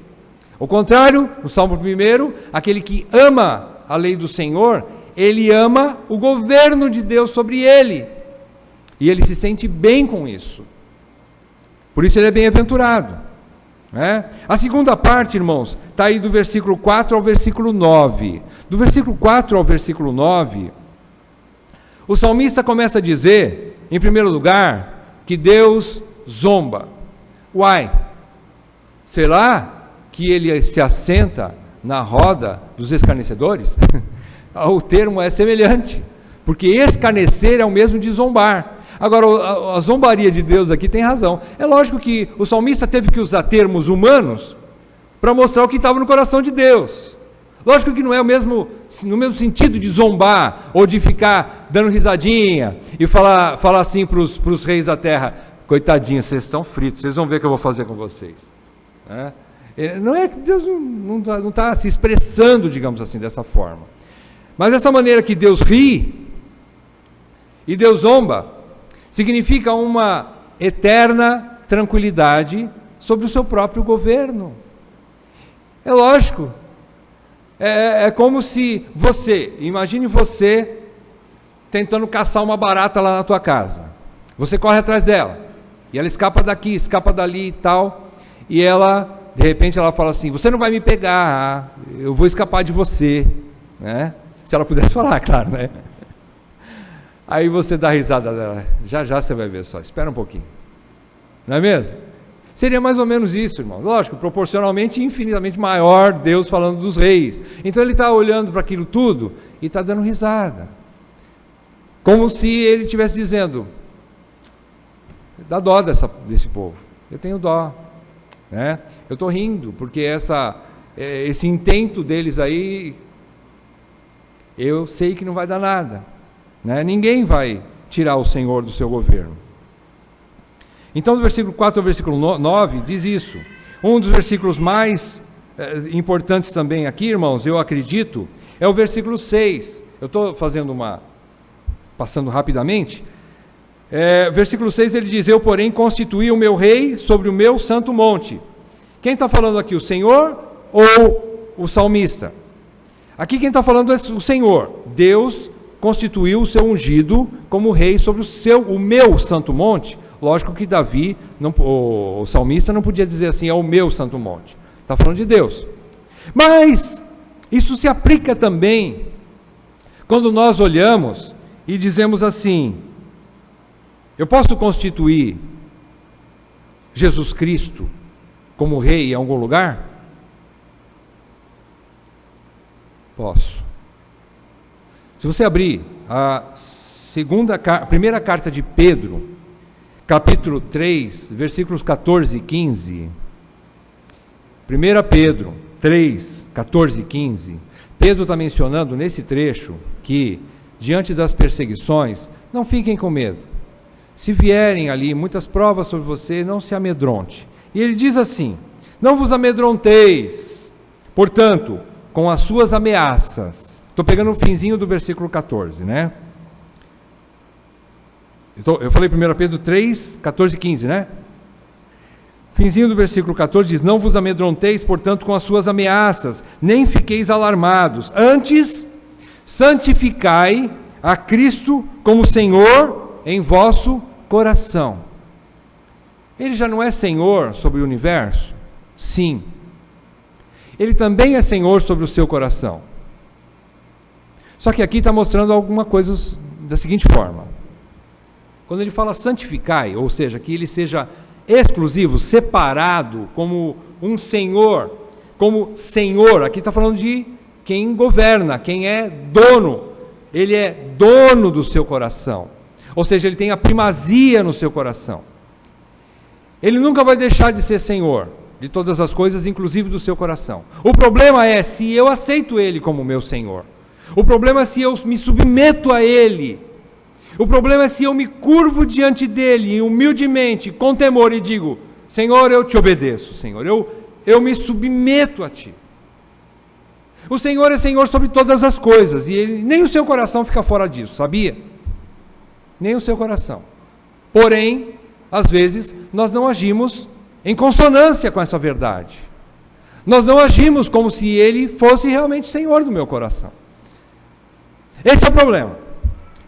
O contrário, no Salmo 1, aquele que ama a lei do Senhor, ele ama o governo de Deus sobre ele. E ele se sente bem com isso. Por isso ele é bem-aventurado. Né? A segunda parte, irmãos, está aí do versículo 4 ao versículo 9. Do versículo 4 ao versículo 9... o salmista começa a dizer, em primeiro lugar, que Deus zomba. Uai, será que ele se assenta na roda dos escarnecedores? O termo é semelhante, porque escarnecer é o mesmo de zombar. Agora, a zombaria de Deus aqui tem razão. É lógico que o salmista teve que usar termos humanos para mostrar o que estava no coração de Deus. Lógico que não é no mesmo sentido de zombar, ou de ficar dando risadinha, e falar assim para os reis da terra: coitadinhos, vocês estão fritos, vocês vão ver o que eu vou fazer com vocês. Não é que Deus não está se expressando, digamos assim, dessa forma. Mas essa maneira que Deus ri, e Deus zomba, significa uma eterna tranquilidade sobre o seu próprio governo. É lógico. É como se imagine você tentando caçar uma barata lá na tua casa. Você corre atrás dela, e ela escapa daqui, escapa dali e tal, e de repente ela fala assim: você não vai me pegar, eu vou escapar de você, né? Se ela pudesse falar, claro, né? Aí você dá risada dela: já você vai ver só, espera um pouquinho. Não é mesmo? Seria mais ou menos isso, irmãos. Lógico, proporcionalmente e infinitamente maior Deus falando dos reis. Então ele está olhando para aquilo tudo e está dando risada. Como se ele estivesse dizendo: dá dó desse povo. Eu tenho dó. Né? Eu estou rindo, porque esse intento deles aí, eu sei que não vai dar nada. Né? Ninguém vai tirar o Senhor do seu governo. Então, do versículo 4 ao versículo 9, diz isso. Um dos versículos mais importantes também aqui, irmãos, eu acredito, é o versículo 6. Eu estou passando rapidamente. Versículo 6, ele diz: eu, porém, constituí o meu rei sobre o meu santo monte. Quem está falando aqui, o Senhor ou o salmista? Aqui quem está falando é o Senhor. Deus constituiu o seu ungido como rei sobre o meu santo monte. Lógico que Davi, o salmista, não podia dizer assim, é o meu santo monte. Está falando de Deus. Mas isso se aplica também quando nós olhamos e dizemos assim: eu posso constituir Jesus Cristo como rei em algum lugar? Posso. Se você abrir a primeira carta de Pedro, capítulo 3, versículos 14 e 15. 1 Pedro 3, 14 e 15. Pedro está mencionando nesse trecho que, diante das perseguições, não fiquem com medo. Se vierem ali muitas provas sobre você, não se amedronte. E ele diz assim: não vos amedronteis, portanto, com as suas ameaças. Estou pegando o finzinho do versículo 14, né? Eu falei 1 Pedro 3, 14 e 15, né? Finzinho do versículo 14 diz: não vos amedronteis, portanto, com as suas ameaças, nem fiqueis alarmados. Antes, santificai a Cristo como Senhor em vosso coração. Ele já não é Senhor sobre o universo? Sim. Ele também é Senhor sobre o seu coração. Só que aqui está mostrando alguma coisa da seguinte forma. Quando ele fala santificai, ou seja, que ele seja exclusivo, separado, como um Senhor, aqui está falando de quem governa, quem é dono. Ele é dono do seu coração. Ou seja, ele tem a primazia no seu coração. Ele nunca vai deixar de ser Senhor de todas as coisas, inclusive do seu coração. O problema é se eu aceito Ele como meu Senhor. O problema é se eu me submeto a Ele. O problema é se eu me curvo diante dEle, humildemente, com temor, e digo: Senhor, eu te obedeço, Senhor, eu me submeto a Ti. O Senhor é Senhor sobre todas as coisas, e nem o seu coração fica fora disso, sabia? Nem o seu coração. Porém, às vezes, nós não agimos em consonância com essa verdade. Nós não agimos como se Ele fosse realmente Senhor do meu coração. Esse é o problema.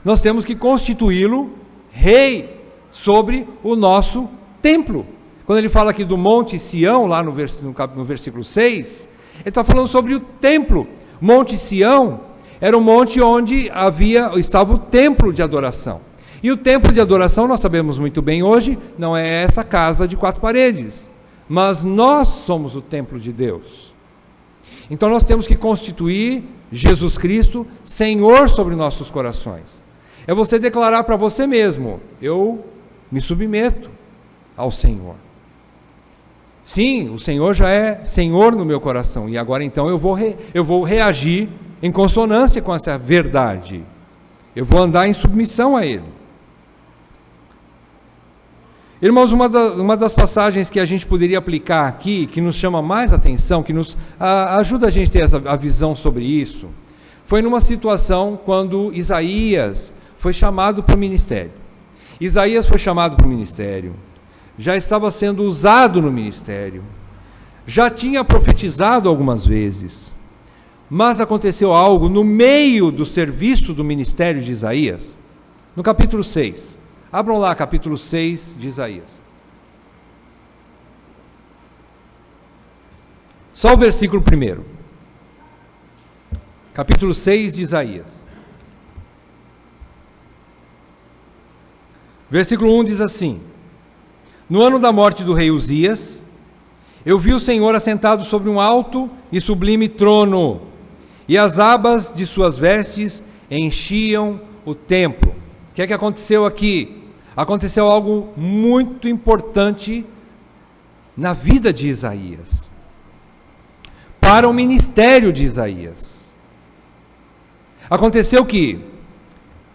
Nós temos que constituí-lo rei sobre o nosso templo. Quando ele fala aqui do Monte Sião, lá no versículo 6, ele está falando sobre o templo. Monte Sião era um monte onde estava o templo de adoração. E o templo de adoração, nós sabemos muito bem hoje, não é essa casa de 4 paredes, mas nós somos o templo de Deus. Então nós temos que constituir Jesus Cristo Senhor sobre nossos corações. É você declarar para você mesmo: eu me submeto ao Senhor. Sim, o Senhor já é Senhor no meu coração, e agora então eu vou reagir em consonância com essa verdade. Eu vou andar em submissão a Ele. Irmãos, uma das passagens que a gente poderia aplicar aqui, que nos chama mais atenção, que nos ajuda a gente a ter a visão sobre isso, foi numa situação quando Isaías foi chamado para o ministério. Isaías foi chamado para o ministério, já estava sendo usado no ministério, já tinha profetizado algumas vezes, mas aconteceu algo no meio do serviço do ministério de Isaías, no capítulo 6. Abram lá, capítulo 6 de Isaías. Só o versículo 1. Capítulo 6 de Isaías. Versículo 1 diz assim: no ano da morte do rei Uzias, eu vi o Senhor assentado sobre um alto e sublime trono, e as abas de suas vestes enchiam o templo. O que é que aconteceu aqui? Aconteceu algo muito importante na vida de Isaías, para o ministério de Isaías. Aconteceu que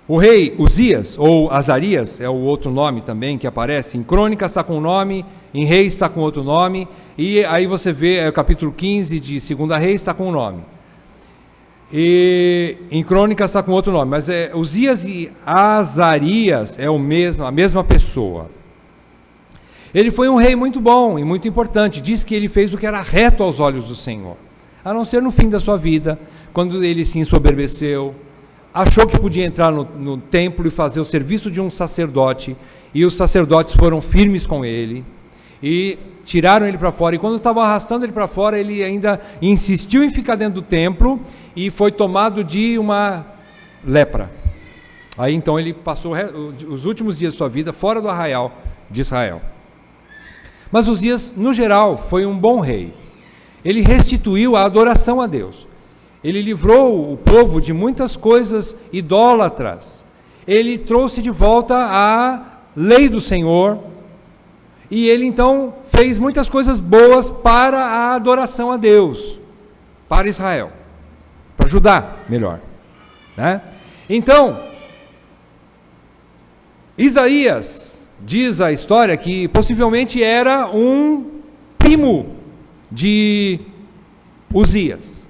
O rei Uzias, ou Azarias, é o outro nome também que aparece, em Crônicas está com um nome, em Reis está com outro nome, e aí você vê, o capítulo 15 de 2 Reis está com um nome. E em Crônicas está com outro nome, mas Uzias e Azarias é a mesma pessoa. Ele foi um rei muito bom e muito importante, diz que ele fez o que era reto aos olhos do Senhor, a não ser no fim da sua vida, quando ele se ensoberbeceu, achou que podia entrar no templo e fazer o serviço de um sacerdote, e os sacerdotes foram firmes com ele, e tiraram ele para fora, e quando estavam arrastando ele para fora, ele ainda insistiu em ficar dentro do templo, e foi tomado de uma lepra. Aí então ele passou os últimos dias de sua vida fora do arraial de Israel. Mas Uzias, no geral, foi um bom rei. Ele restituiu a adoração a Deus. Ele livrou o povo de muitas coisas idólatras. Ele trouxe de volta a lei do Senhor. E ele então fez muitas coisas boas para a adoração a Deus, para Israel, para Judá, melhor, né? Então, Isaías, diz a história que possivelmente era um primo de Uzias.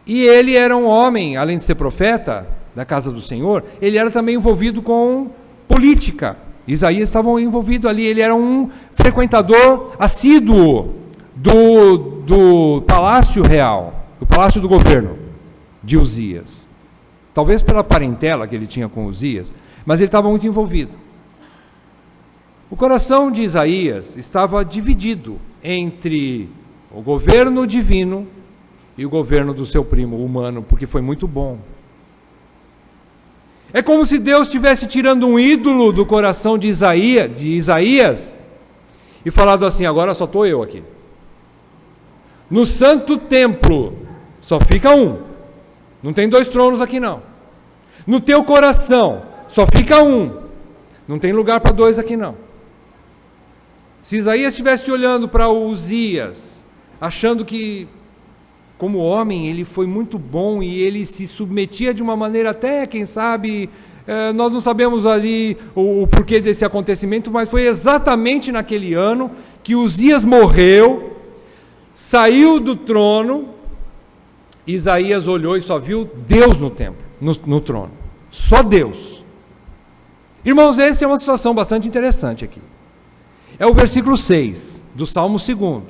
E ele era um homem, além de ser profeta da casa do Senhor, ele era também envolvido com política. Isaías estava envolvido ali, ele era um frequentador assíduo do palácio real, do palácio do governo de Uzias. Talvez pela parentela que ele tinha com Uzias, mas ele estava muito envolvido. O coração de Isaías estava dividido entre o governo divino e o governo do seu primo humano, porque foi muito bom. É como se Deus estivesse tirando um ídolo do coração de Isaías e falado assim: agora só estou eu aqui. No santo templo só fica um. Não tem 2 tronos aqui não. No teu coração só fica um. Não tem lugar para 2 aqui não. Se Isaías estivesse olhando para Uzias, achando que, como homem, ele foi muito bom e ele se submetia de uma maneira até, quem sabe, nós não sabemos ali o porquê desse acontecimento, mas foi exatamente naquele ano que Uzias morreu, saiu do trono, Isaías olhou e só viu Deus no templo, no trono, só Deus. Irmãos, essa é uma situação bastante interessante aqui. É o versículo 6 do Salmo 2.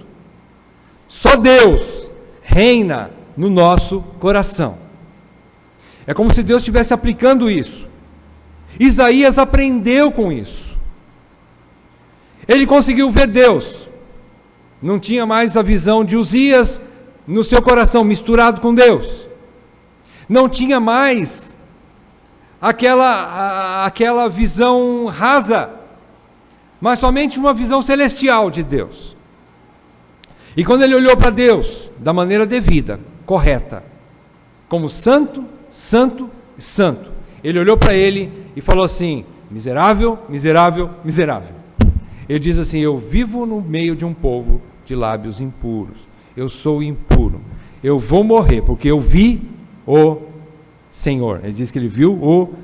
Só Deus reina no nosso coração. É como se Deus estivesse aplicando isso. Isaías aprendeu com isso. Ele conseguiu ver Deus. Não tinha mais a visão de Uzias no seu coração misturado com Deus. Não tinha mais aquela visão rasa, mas somente uma visão celestial de Deus. E quando ele olhou para Deus da maneira devida, correta, como santo, santo e santo, ele olhou para ele e falou assim: miserável, miserável, miserável. Ele diz assim: eu vivo no meio de um povo de lábios impuros, eu sou impuro, eu vou morrer porque eu vi o Senhor. Ele diz que ele viu o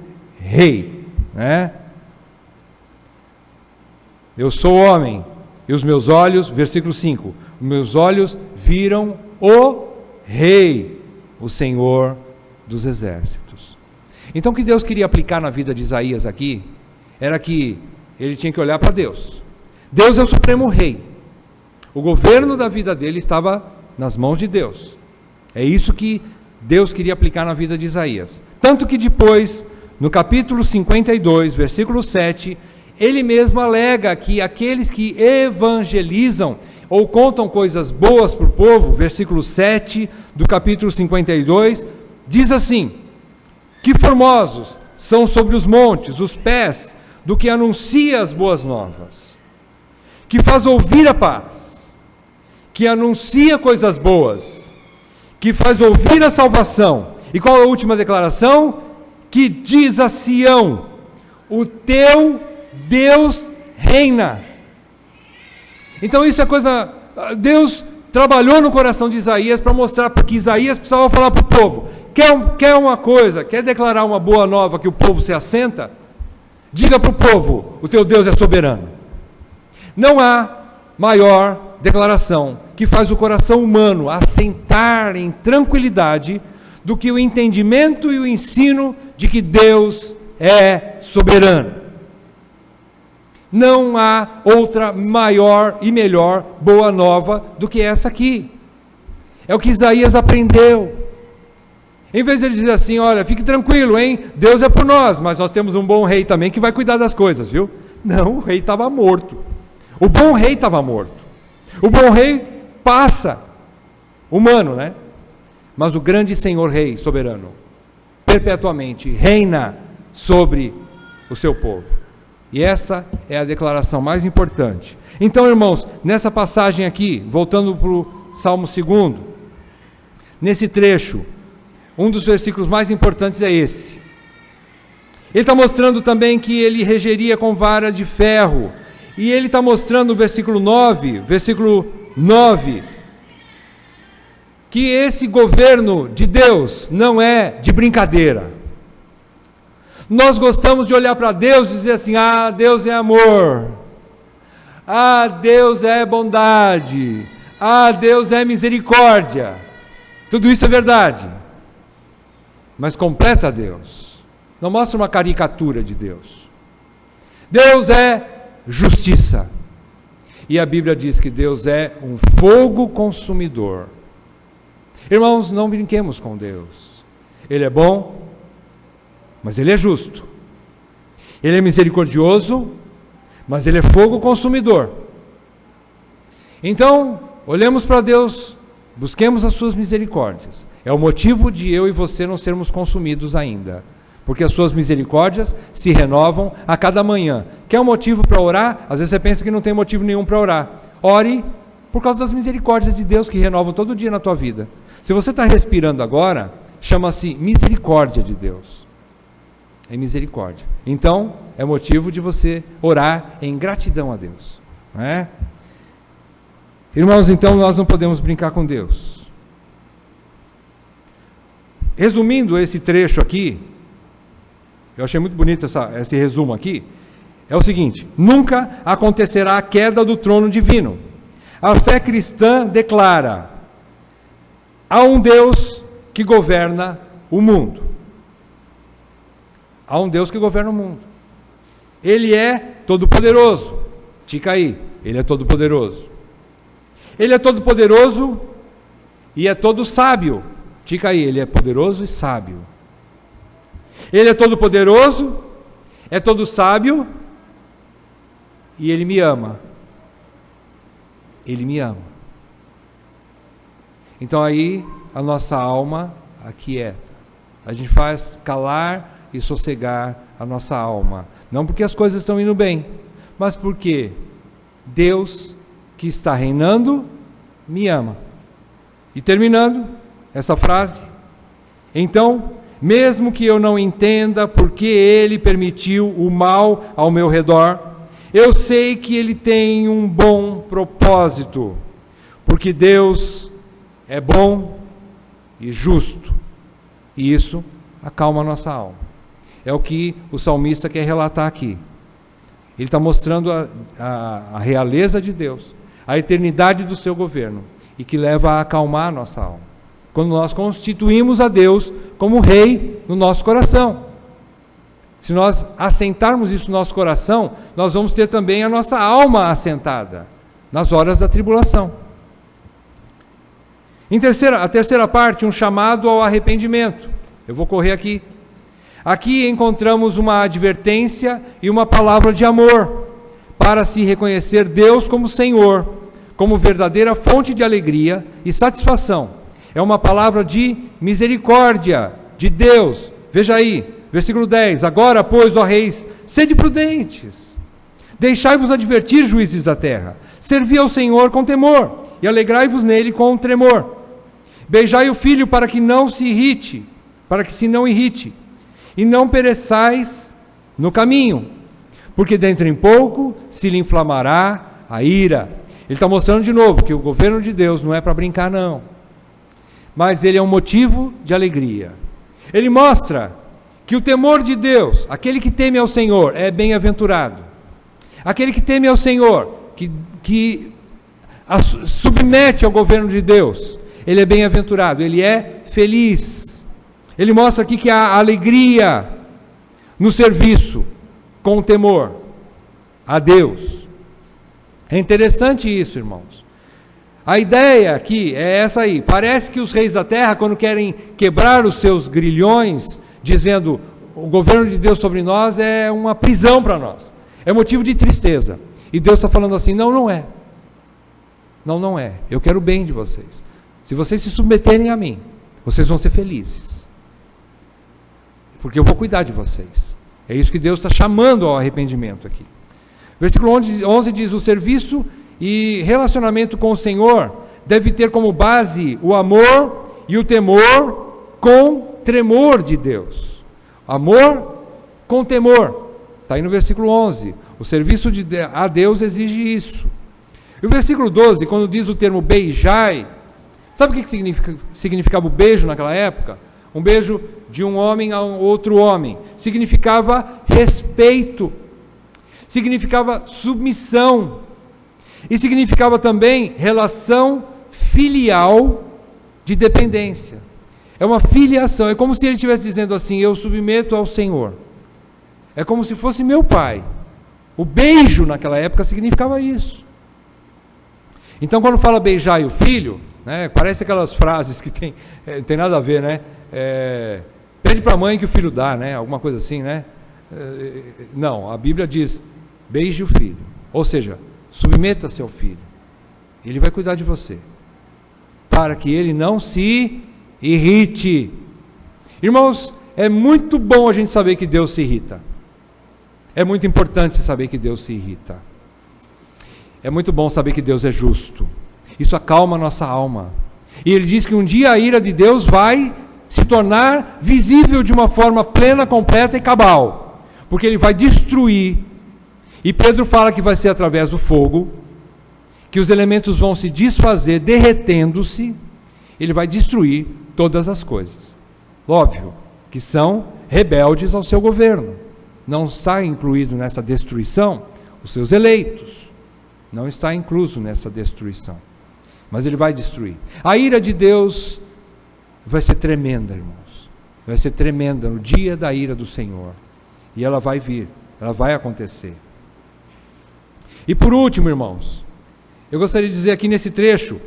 Rei, né? Eu sou homem, e os meus olhos, versículo 5, os meus olhos viram o Rei, o Senhor dos exércitos. Então o que Deus queria aplicar na vida de Isaías aqui, era que ele tinha que olhar para Deus. Deus é o supremo Rei. O governo da vida dele estava nas mãos de Deus. É isso que Deus queria aplicar na vida de Isaías. Tanto que depois, no capítulo 52, versículo 7, ele mesmo alega que aqueles que evangelizam ou contam coisas boas para o povo, versículo 7 do capítulo 52, diz assim: que formosos são sobre os montes os pés do que anuncia as boas novas, que faz ouvir a paz, que anuncia coisas boas, que faz ouvir a salvação. E qual é a última declaração? Que diz a Sião: o teu Deus reina. Então isso é coisa, Deus trabalhou no coração de Isaías para mostrar que Isaías precisava falar para o povo: Quer uma coisa, quer declarar uma boa nova que o povo se assenta? Diga para o povo, o teu Deus é soberano. Não há maior declaração que faz o coração humano assentar em tranquilidade do que o entendimento e o ensino de que Deus é soberano. Não há outra maior e melhor boa nova do que essa aqui. É o que Isaías aprendeu. Em vez de ele dizer assim, olha, fique tranquilo, hein? Deus é por nós, mas nós temos um bom rei também que vai cuidar das coisas, viu? Não, o rei estava morto. O bom rei estava morto. O bom rei passa, humano, né? Mas o grande Senhor Rei soberano, perpetuamente, reina sobre o seu povo. E essa é a declaração mais importante. Então, irmãos, nessa passagem aqui, voltando para o Salmo 2, nesse trecho, um dos versículos mais importantes é esse. Ele está mostrando também que ele regeria com vara de ferro. E ele está mostrando no versículo 9, que esse governo de Deus não é de brincadeira. Nós gostamos de olhar para Deus e dizer assim, ah, Deus é amor. Ah, Deus é bondade. Ah, Deus é misericórdia. Tudo isso é verdade. Mas completa Deus. Não mostra uma caricatura de Deus. Deus é justiça. E a Bíblia diz que Deus é um fogo consumidor. Irmãos, não brinquemos com Deus. Ele é bom, mas Ele é justo. Ele é misericordioso, mas Ele é fogo consumidor. Então, olhemos para Deus, busquemos as suas misericórdias. É o motivo de eu e você não sermos consumidos ainda, porque as suas misericórdias se renovam a cada manhã. Quer um motivo para orar? Às vezes você pensa que não tem motivo nenhum para orar. Ore por causa das misericórdias de Deus que renovam todo dia na tua vida. Se você está respirando agora, chama-se misericórdia de Deus. É misericórdia. Então, é motivo de você orar em gratidão a Deus. Não é? Irmãos, então nós não podemos brincar com Deus. Resumindo esse trecho aqui, eu achei muito bonito esse resumo aqui, é o seguinte: nunca acontecerá a queda do trono divino. A fé cristã declara: há um Deus que governa o mundo. Há um Deus que governa o mundo. Ele é todo-poderoso. Tica aí, Ele é todo-poderoso. Ele é todo-poderoso e é todo sábio. Tica aí, Ele é poderoso e sábio. Ele é todo-poderoso, é todo sábio e Ele me ama. Ele me ama. Então aí a nossa alma aquieta. A gente faz calar e sossegar a nossa alma. Não porque as coisas estão indo bem, mas porque Deus que está reinando me ama. E terminando essa frase, então, mesmo que eu não entenda por que Ele permitiu o mal ao meu redor, eu sei que Ele tem um bom propósito, porque Deus é bom e justo, e isso acalma a nossa alma. É o que o salmista quer relatar aqui. Ele está mostrando a realeza de Deus, a eternidade do seu governo, e que leva a acalmar a nossa alma. Quando nós constituímos a Deus como Rei no nosso coração. Se nós assentarmos isso no nosso coração, nós vamos ter também a nossa alma assentada nas horas da tribulação. A terceira parte, um chamado ao arrependimento. Eu vou correr aqui. Aqui encontramos uma advertência e uma palavra de amor para se reconhecer Deus como Senhor, como verdadeira fonte de alegria e satisfação. É uma palavra de misericórdia de Deus. Veja aí, versículo 10. Agora, pois, ó reis, sede prudentes. Deixai-vos advertir, juízes da terra. Servi ao Senhor com temor e alegrai-vos nele com tremor. Beijai o filho para que se não irrite, e não pereçais no caminho, porque dentro em pouco se lhe inflamará a ira. Ele está mostrando de novo que o governo de Deus não é para brincar não, mas ele é um motivo de alegria. Ele mostra que o temor de Deus, aquele que teme ao Senhor, é bem-aventurado. Aquele que teme ao Senhor, que submete ao governo de Deus, ele é bem-aventurado, ele é feliz. Ele mostra aqui que há alegria no serviço, com o temor a Deus. É interessante isso, irmãos. A ideia aqui é essa aí. Parece que os reis da terra, quando querem quebrar os seus grilhões, dizendo, o governo de Deus sobre nós é uma prisão para nós, é motivo de tristeza. E Deus está falando assim, não é. Não é. Eu quero o bem de vocês. Se vocês se submeterem a mim, vocês vão ser felizes. Porque eu vou cuidar de vocês. É isso que Deus está chamando ao arrependimento aqui. Versículo 11 diz, o serviço e relacionamento com o Senhor deve ter como base o amor e o temor com tremor de Deus. Amor com temor. Está aí no versículo 11. O serviço a Deus exige isso. E o versículo 12, quando diz o termo beijai, sabe o que significava o beijo naquela época? Um beijo de um homem a outro homem. Significava respeito. Significava submissão. E significava também relação filial de dependência. É uma filiação. É como se ele estivesse dizendo assim, eu submeto ao Senhor. É como se fosse meu pai. O beijo naquela época significava isso. Então, quando fala beijai o filho, né, parece aquelas frases que tem nada a ver, né? Pede para a mãe que o filho dá, né? Alguma coisa assim, né? Não, a Bíblia diz, beije o filho. Ou seja, submeta-se ao filho. Ele vai cuidar de você. Para que ele não se irrite. Irmãos, é muito bom a gente saber que Deus se irrita. É muito importante saber que Deus se irrita. É muito bom saber que Deus é justo. Isso acalma a nossa alma. E ele diz que um dia a ira de Deus vai se tornar visível de uma forma plena, completa e cabal. Porque ele vai destruir. E Pedro fala que vai ser através do fogo, que os elementos vão se desfazer, derretendo-se. Ele vai destruir todas as coisas. Óbvio que são rebeldes ao seu governo. Não está incluído nessa destruição os seus eleitos. Não está incluso nessa destruição. Mas ele vai destruir. A ira de Deus vai ser tremenda, irmãos. Vai ser tremenda no dia da ira do Senhor. E ela vai vir, ela vai acontecer. E por último, irmãos, eu gostaria de dizer aqui nesse trecho,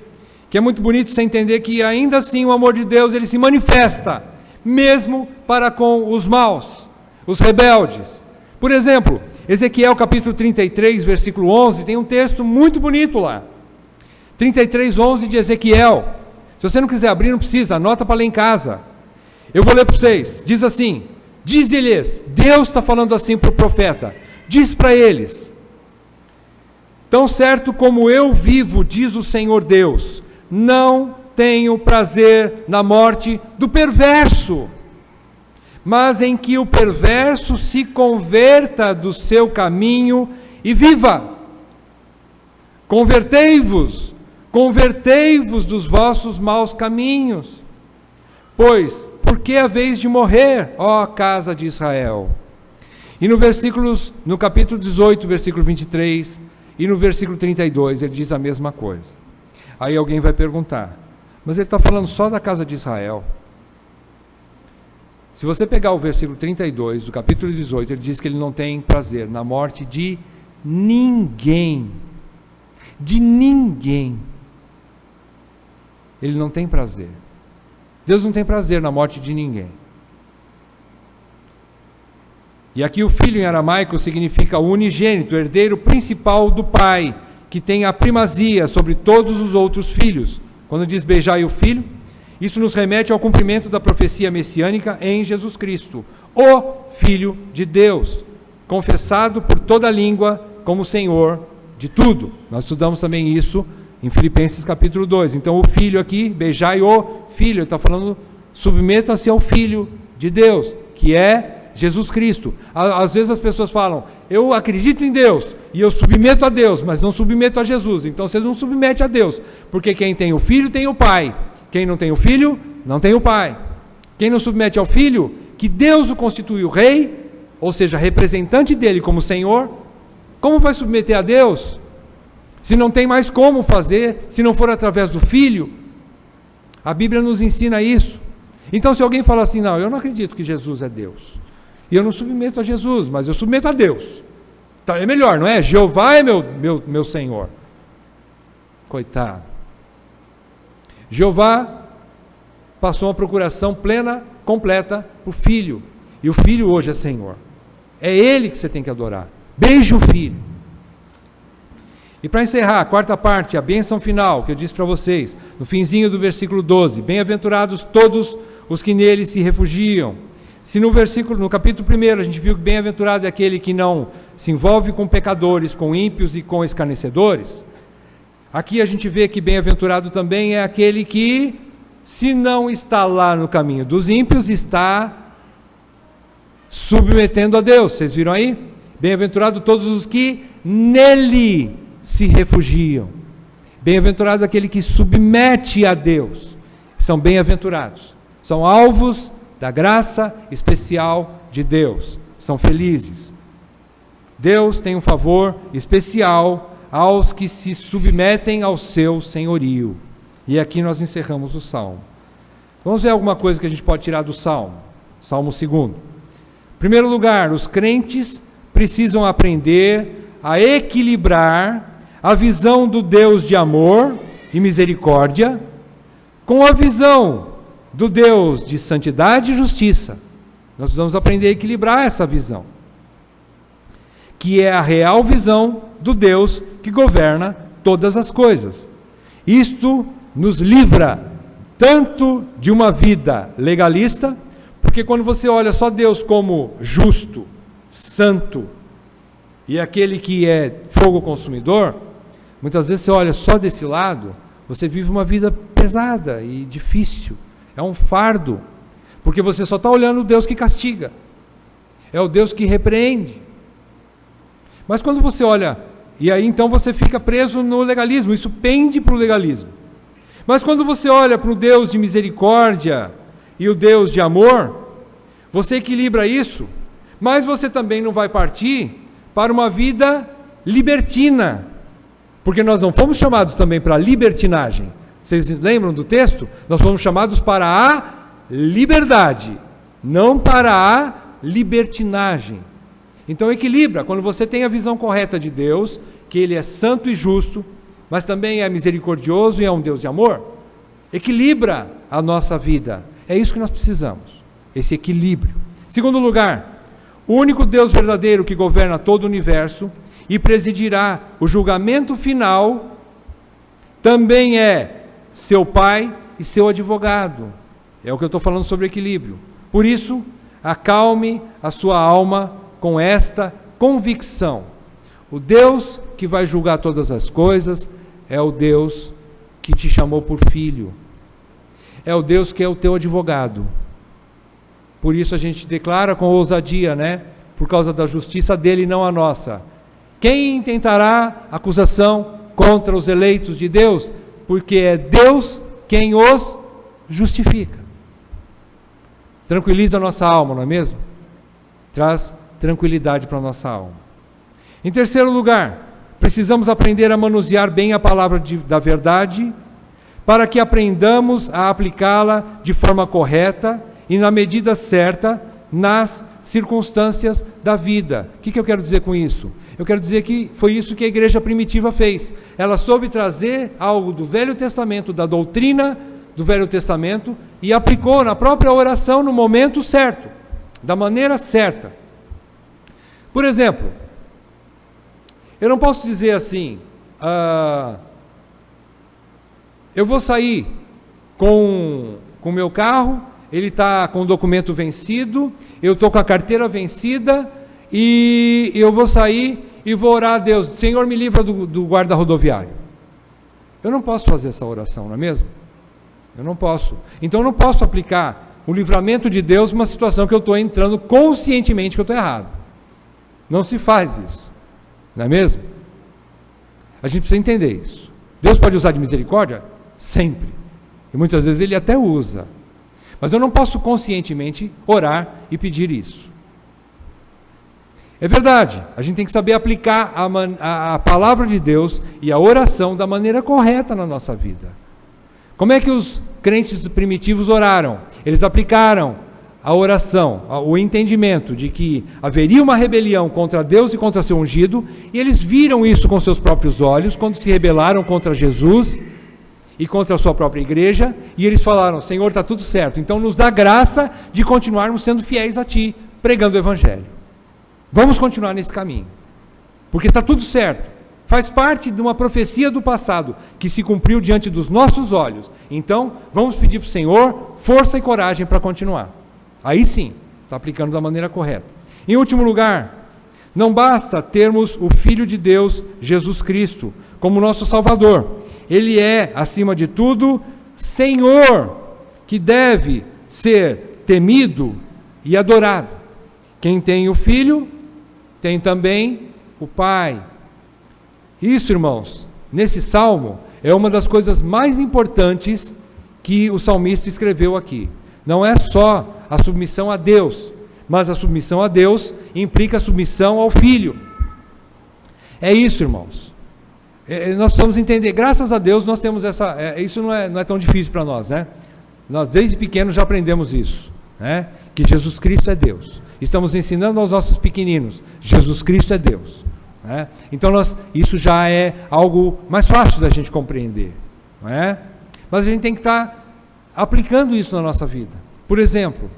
que é muito bonito você entender que ainda assim o amor de Deus, ele se manifesta, mesmo para com os maus, os rebeldes. Por exemplo, Ezequiel capítulo 33, versículo 11, tem um texto muito bonito lá. 33, 11 de Ezequiel. Se você não quiser abrir, não precisa, anota para ler em casa. Eu vou ler para vocês. Diz assim, diz-lhes, Deus está falando assim para o profeta, diz para eles, tão certo como eu vivo, diz o Senhor Deus, não tenho prazer na morte do perverso, mas em que o perverso se converta do seu caminho e viva. Convertei-vos dos vossos maus caminhos. Pois, por que haveis de morrer, ó casa de Israel? E no capítulo 18, versículo 23, e no versículo 32, ele diz a mesma coisa. Aí alguém vai perguntar, mas ele está falando só da casa de Israel. Se você pegar o versículo 32 do capítulo 18, ele diz que ele não tem prazer na morte de ninguém. De ninguém. Ele não tem prazer. Deus não tem prazer na morte de ninguém. E aqui o filho em aramaico significa o unigênito, o herdeiro principal do pai, que tem a primazia sobre todos os outros filhos. Quando diz beijai o filho, isso nos remete ao cumprimento da profecia messiânica em Jesus Cristo, o Filho de Deus, confessado por toda língua como Senhor de tudo. Nós estudamos também isso em Filipenses capítulo 2. Então o Filho aqui, beijai o Filho, ele está falando, submeta-se ao Filho de Deus, que é Jesus Cristo. Às vezes as pessoas falam, eu acredito em Deus, e eu submeto a Deus, mas não submeto a Jesus. Então você não submete a Deus, porque quem tem o Filho tem o Pai. Quem não tem o Filho, não tem o Pai. Quem não submete ao Filho, que Deus o constituiu rei, ou seja, representante dele como Senhor, como vai submeter a Deus? Se não tem mais como fazer, se não for através do Filho. A Bíblia nos ensina isso. Então, se alguém fala assim, não, eu não acredito que Jesus é Deus, e eu não submeto a Jesus, mas eu submeto a Deus, então é melhor, não é? Jeová é meu Senhor. Coitado. Jeová passou uma procuração plena, completa, para o Filho, e o Filho hoje é Senhor. É Ele que você tem que adorar. Beije o Filho. E para encerrar, a quarta parte, a bênção final, que eu disse para vocês, no finzinho do versículo 12, bem-aventurados todos os que nele se refugiam. Se no capítulo 1, a gente viu que bem-aventurado é aquele que não se envolve com pecadores, com ímpios e com escarnecedores, aqui a gente vê que bem-aventurado também é aquele que, se não está lá no caminho dos ímpios, está submetendo a Deus. Vocês viram aí? Bem-aventurado todos os que nele se refugiam. Bem-aventurado aquele que submete a Deus. São bem-aventurados. São alvos da graça especial de Deus. São felizes. Deus tem um favor especial aos que se submetem ao seu senhorio. E aqui nós encerramos o Salmo. Vamos ver alguma coisa que a gente pode tirar do Salmo. Salmo 2. Em primeiro lugar, os crentes precisam aprender a equilibrar a visão do Deus de amor e misericórdia com a visão do Deus de santidade e justiça. Nós precisamos aprender a equilibrar essa visão, que é a real visão do Deus que governa todas as coisas. Isto nos livra tanto de uma vida legalista, porque quando você olha só Deus como justo, santo, e aquele que é fogo consumidor, muitas vezes você olha só desse lado, você vive uma vida pesada e difícil, é um fardo, porque você só está olhando o Deus que castiga, é o Deus que repreende. Mas quando você olha, e aí então você fica preso no legalismo, isso pende para o legalismo. Mas quando você olha para o Deus de misericórdia e o Deus de amor, você equilibra isso, mas você também não vai partir para uma vida libertina, porque nós não fomos chamados também para a libertinagem. Vocês lembram do texto? Nós fomos chamados para a liberdade, não para a libertinagem. Então equilibra, quando você tem a visão correta de Deus, que Ele é santo e justo, mas também é misericordioso e é um Deus de amor, equilibra a nossa vida. É isso que nós precisamos, esse equilíbrio. Segundo lugar, o único Deus verdadeiro que governa todo o universo e presidirá o julgamento final, também é seu Pai e seu advogado. É o que eu estou falando sobre equilíbrio. Por isso, acalme a sua alma com esta convicção. O Deus que vai julgar todas as coisas é o Deus que te chamou por filho. É o Deus que é o teu advogado. Por isso a gente declara com ousadia, né? Por causa da justiça dele e não a nossa. Quem intentará acusação contra os eleitos de Deus? Porque é Deus quem os justifica. Tranquiliza a nossa alma, não é mesmo? Traz tranquilidade para a nossa alma. Em terceiro lugar, precisamos aprender a manusear bem a palavra da verdade, para que aprendamos a aplicá-la de forma correta e na medida certa nas circunstâncias da vida. O que eu quero dizer com isso? Eu quero dizer que foi isso que a igreja primitiva fez. Ela soube trazer algo do Velho Testamento, da doutrina do Velho Testamento, e aplicou na própria oração no momento certo, da maneira certa. Por exemplo, eu não posso dizer assim, eu vou sair com o meu carro, ele está com o documento vencido, eu estou com a carteira vencida, e eu vou sair e vou orar a Deus, Senhor, me livra do guarda rodoviário. Eu não posso fazer essa oração, não é mesmo? Eu não posso. Então eu não posso aplicar o livramento de Deus numa situação que eu estou entrando conscientemente que eu estou errado. Não se faz isso, não é mesmo? A gente precisa entender isso. Deus pode usar de misericórdia? Sempre. E muitas vezes Ele até usa. Mas eu não posso conscientemente orar e pedir isso. É verdade, a gente tem que saber aplicar a palavra de Deus e a oração da maneira correta na nossa vida. Como é que os crentes primitivos oraram? Eles aplicaram a oração, o entendimento de que haveria uma rebelião contra Deus e contra seu ungido, e eles viram isso com seus próprios olhos, quando se rebelaram contra Jesus e contra a sua própria igreja, e eles falaram: Senhor, está tudo certo, então nos dá graça de continuarmos sendo fiéis a Ti, pregando o Evangelho. Vamos continuar nesse caminho, porque está tudo certo, faz parte de uma profecia do passado, que se cumpriu diante dos nossos olhos, então vamos pedir para o Senhor força e coragem para continuar. Aí sim, está aplicando da maneira correta. Em último lugar, não basta termos o Filho de Deus, Jesus Cristo, como nosso Salvador. Ele é, acima de tudo, Senhor, que deve ser temido e adorado. Quem tem o Filho, tem também o Pai. Isso, irmãos, nesse salmo, é uma das coisas mais importantes que o salmista escreveu aqui. Não é só a submissão a Deus, mas a submissão a Deus implica a submissão ao Filho. É isso, irmãos. Nós precisamos entender, graças a Deus nós temos isso não é tão difícil para nós, né? Nós desde pequenos já aprendemos isso, né? Que Jesus Cristo é Deus. Estamos ensinando aos nossos pequeninos, Jesus Cristo é Deus, né? Então isso já é algo mais fácil da gente compreender, não é? Mas a gente tem que estar aplicando isso na nossa vida. Por exemplo,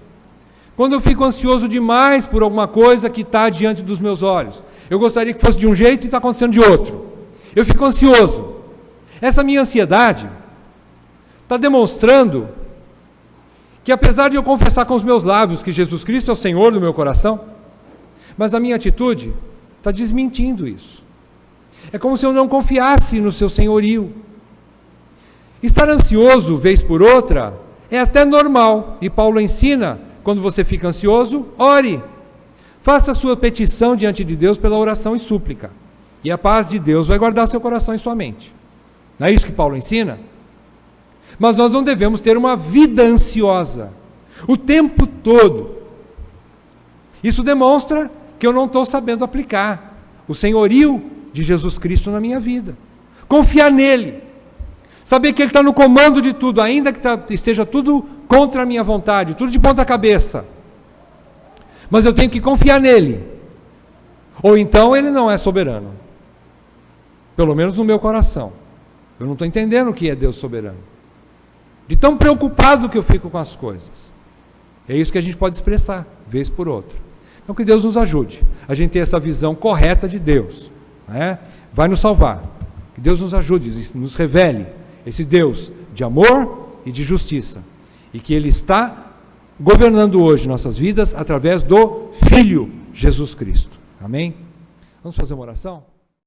quando eu fico ansioso demais por alguma coisa que está diante dos meus olhos, eu gostaria que fosse de um jeito e está acontecendo de outro. Eu fico ansioso. Essa minha ansiedade está demonstrando que, apesar de eu confessar com os meus lábios que Jesus Cristo é o Senhor do meu coração, mas a minha atitude está desmentindo isso. É como se eu não confiasse no seu senhorio. Estar ansioso, vez por outra, é até normal. E Paulo ensina, quando você fica ansioso, ore. Faça a sua petição diante de Deus pela oração e súplica. E a paz de Deus vai guardar seu coração e sua mente. Não é isso que Paulo ensina? Mas nós não devemos ter uma vida ansiosa o tempo todo. Isso demonstra que eu não estou sabendo aplicar o senhorio de Jesus Cristo na minha vida. Confiar nele. Saber que Ele está no comando de tudo, ainda que esteja tudo contra a minha vontade, tudo de ponta cabeça. Mas eu tenho que confiar nele. Ou então Ele não é soberano. Pelo menos no meu coração. Eu não estou entendendo o que é Deus soberano. De tão preocupado que eu fico com as coisas. É isso que a gente pode expressar, vez por outra. Então que Deus nos ajude a gente ter essa visão correta de Deus, né? Vai nos salvar. Que Deus nos ajude, nos revele esse Deus de amor e de justiça. E que Ele está governando hoje nossas vidas através do Filho Jesus Cristo. Amém? Vamos fazer uma oração?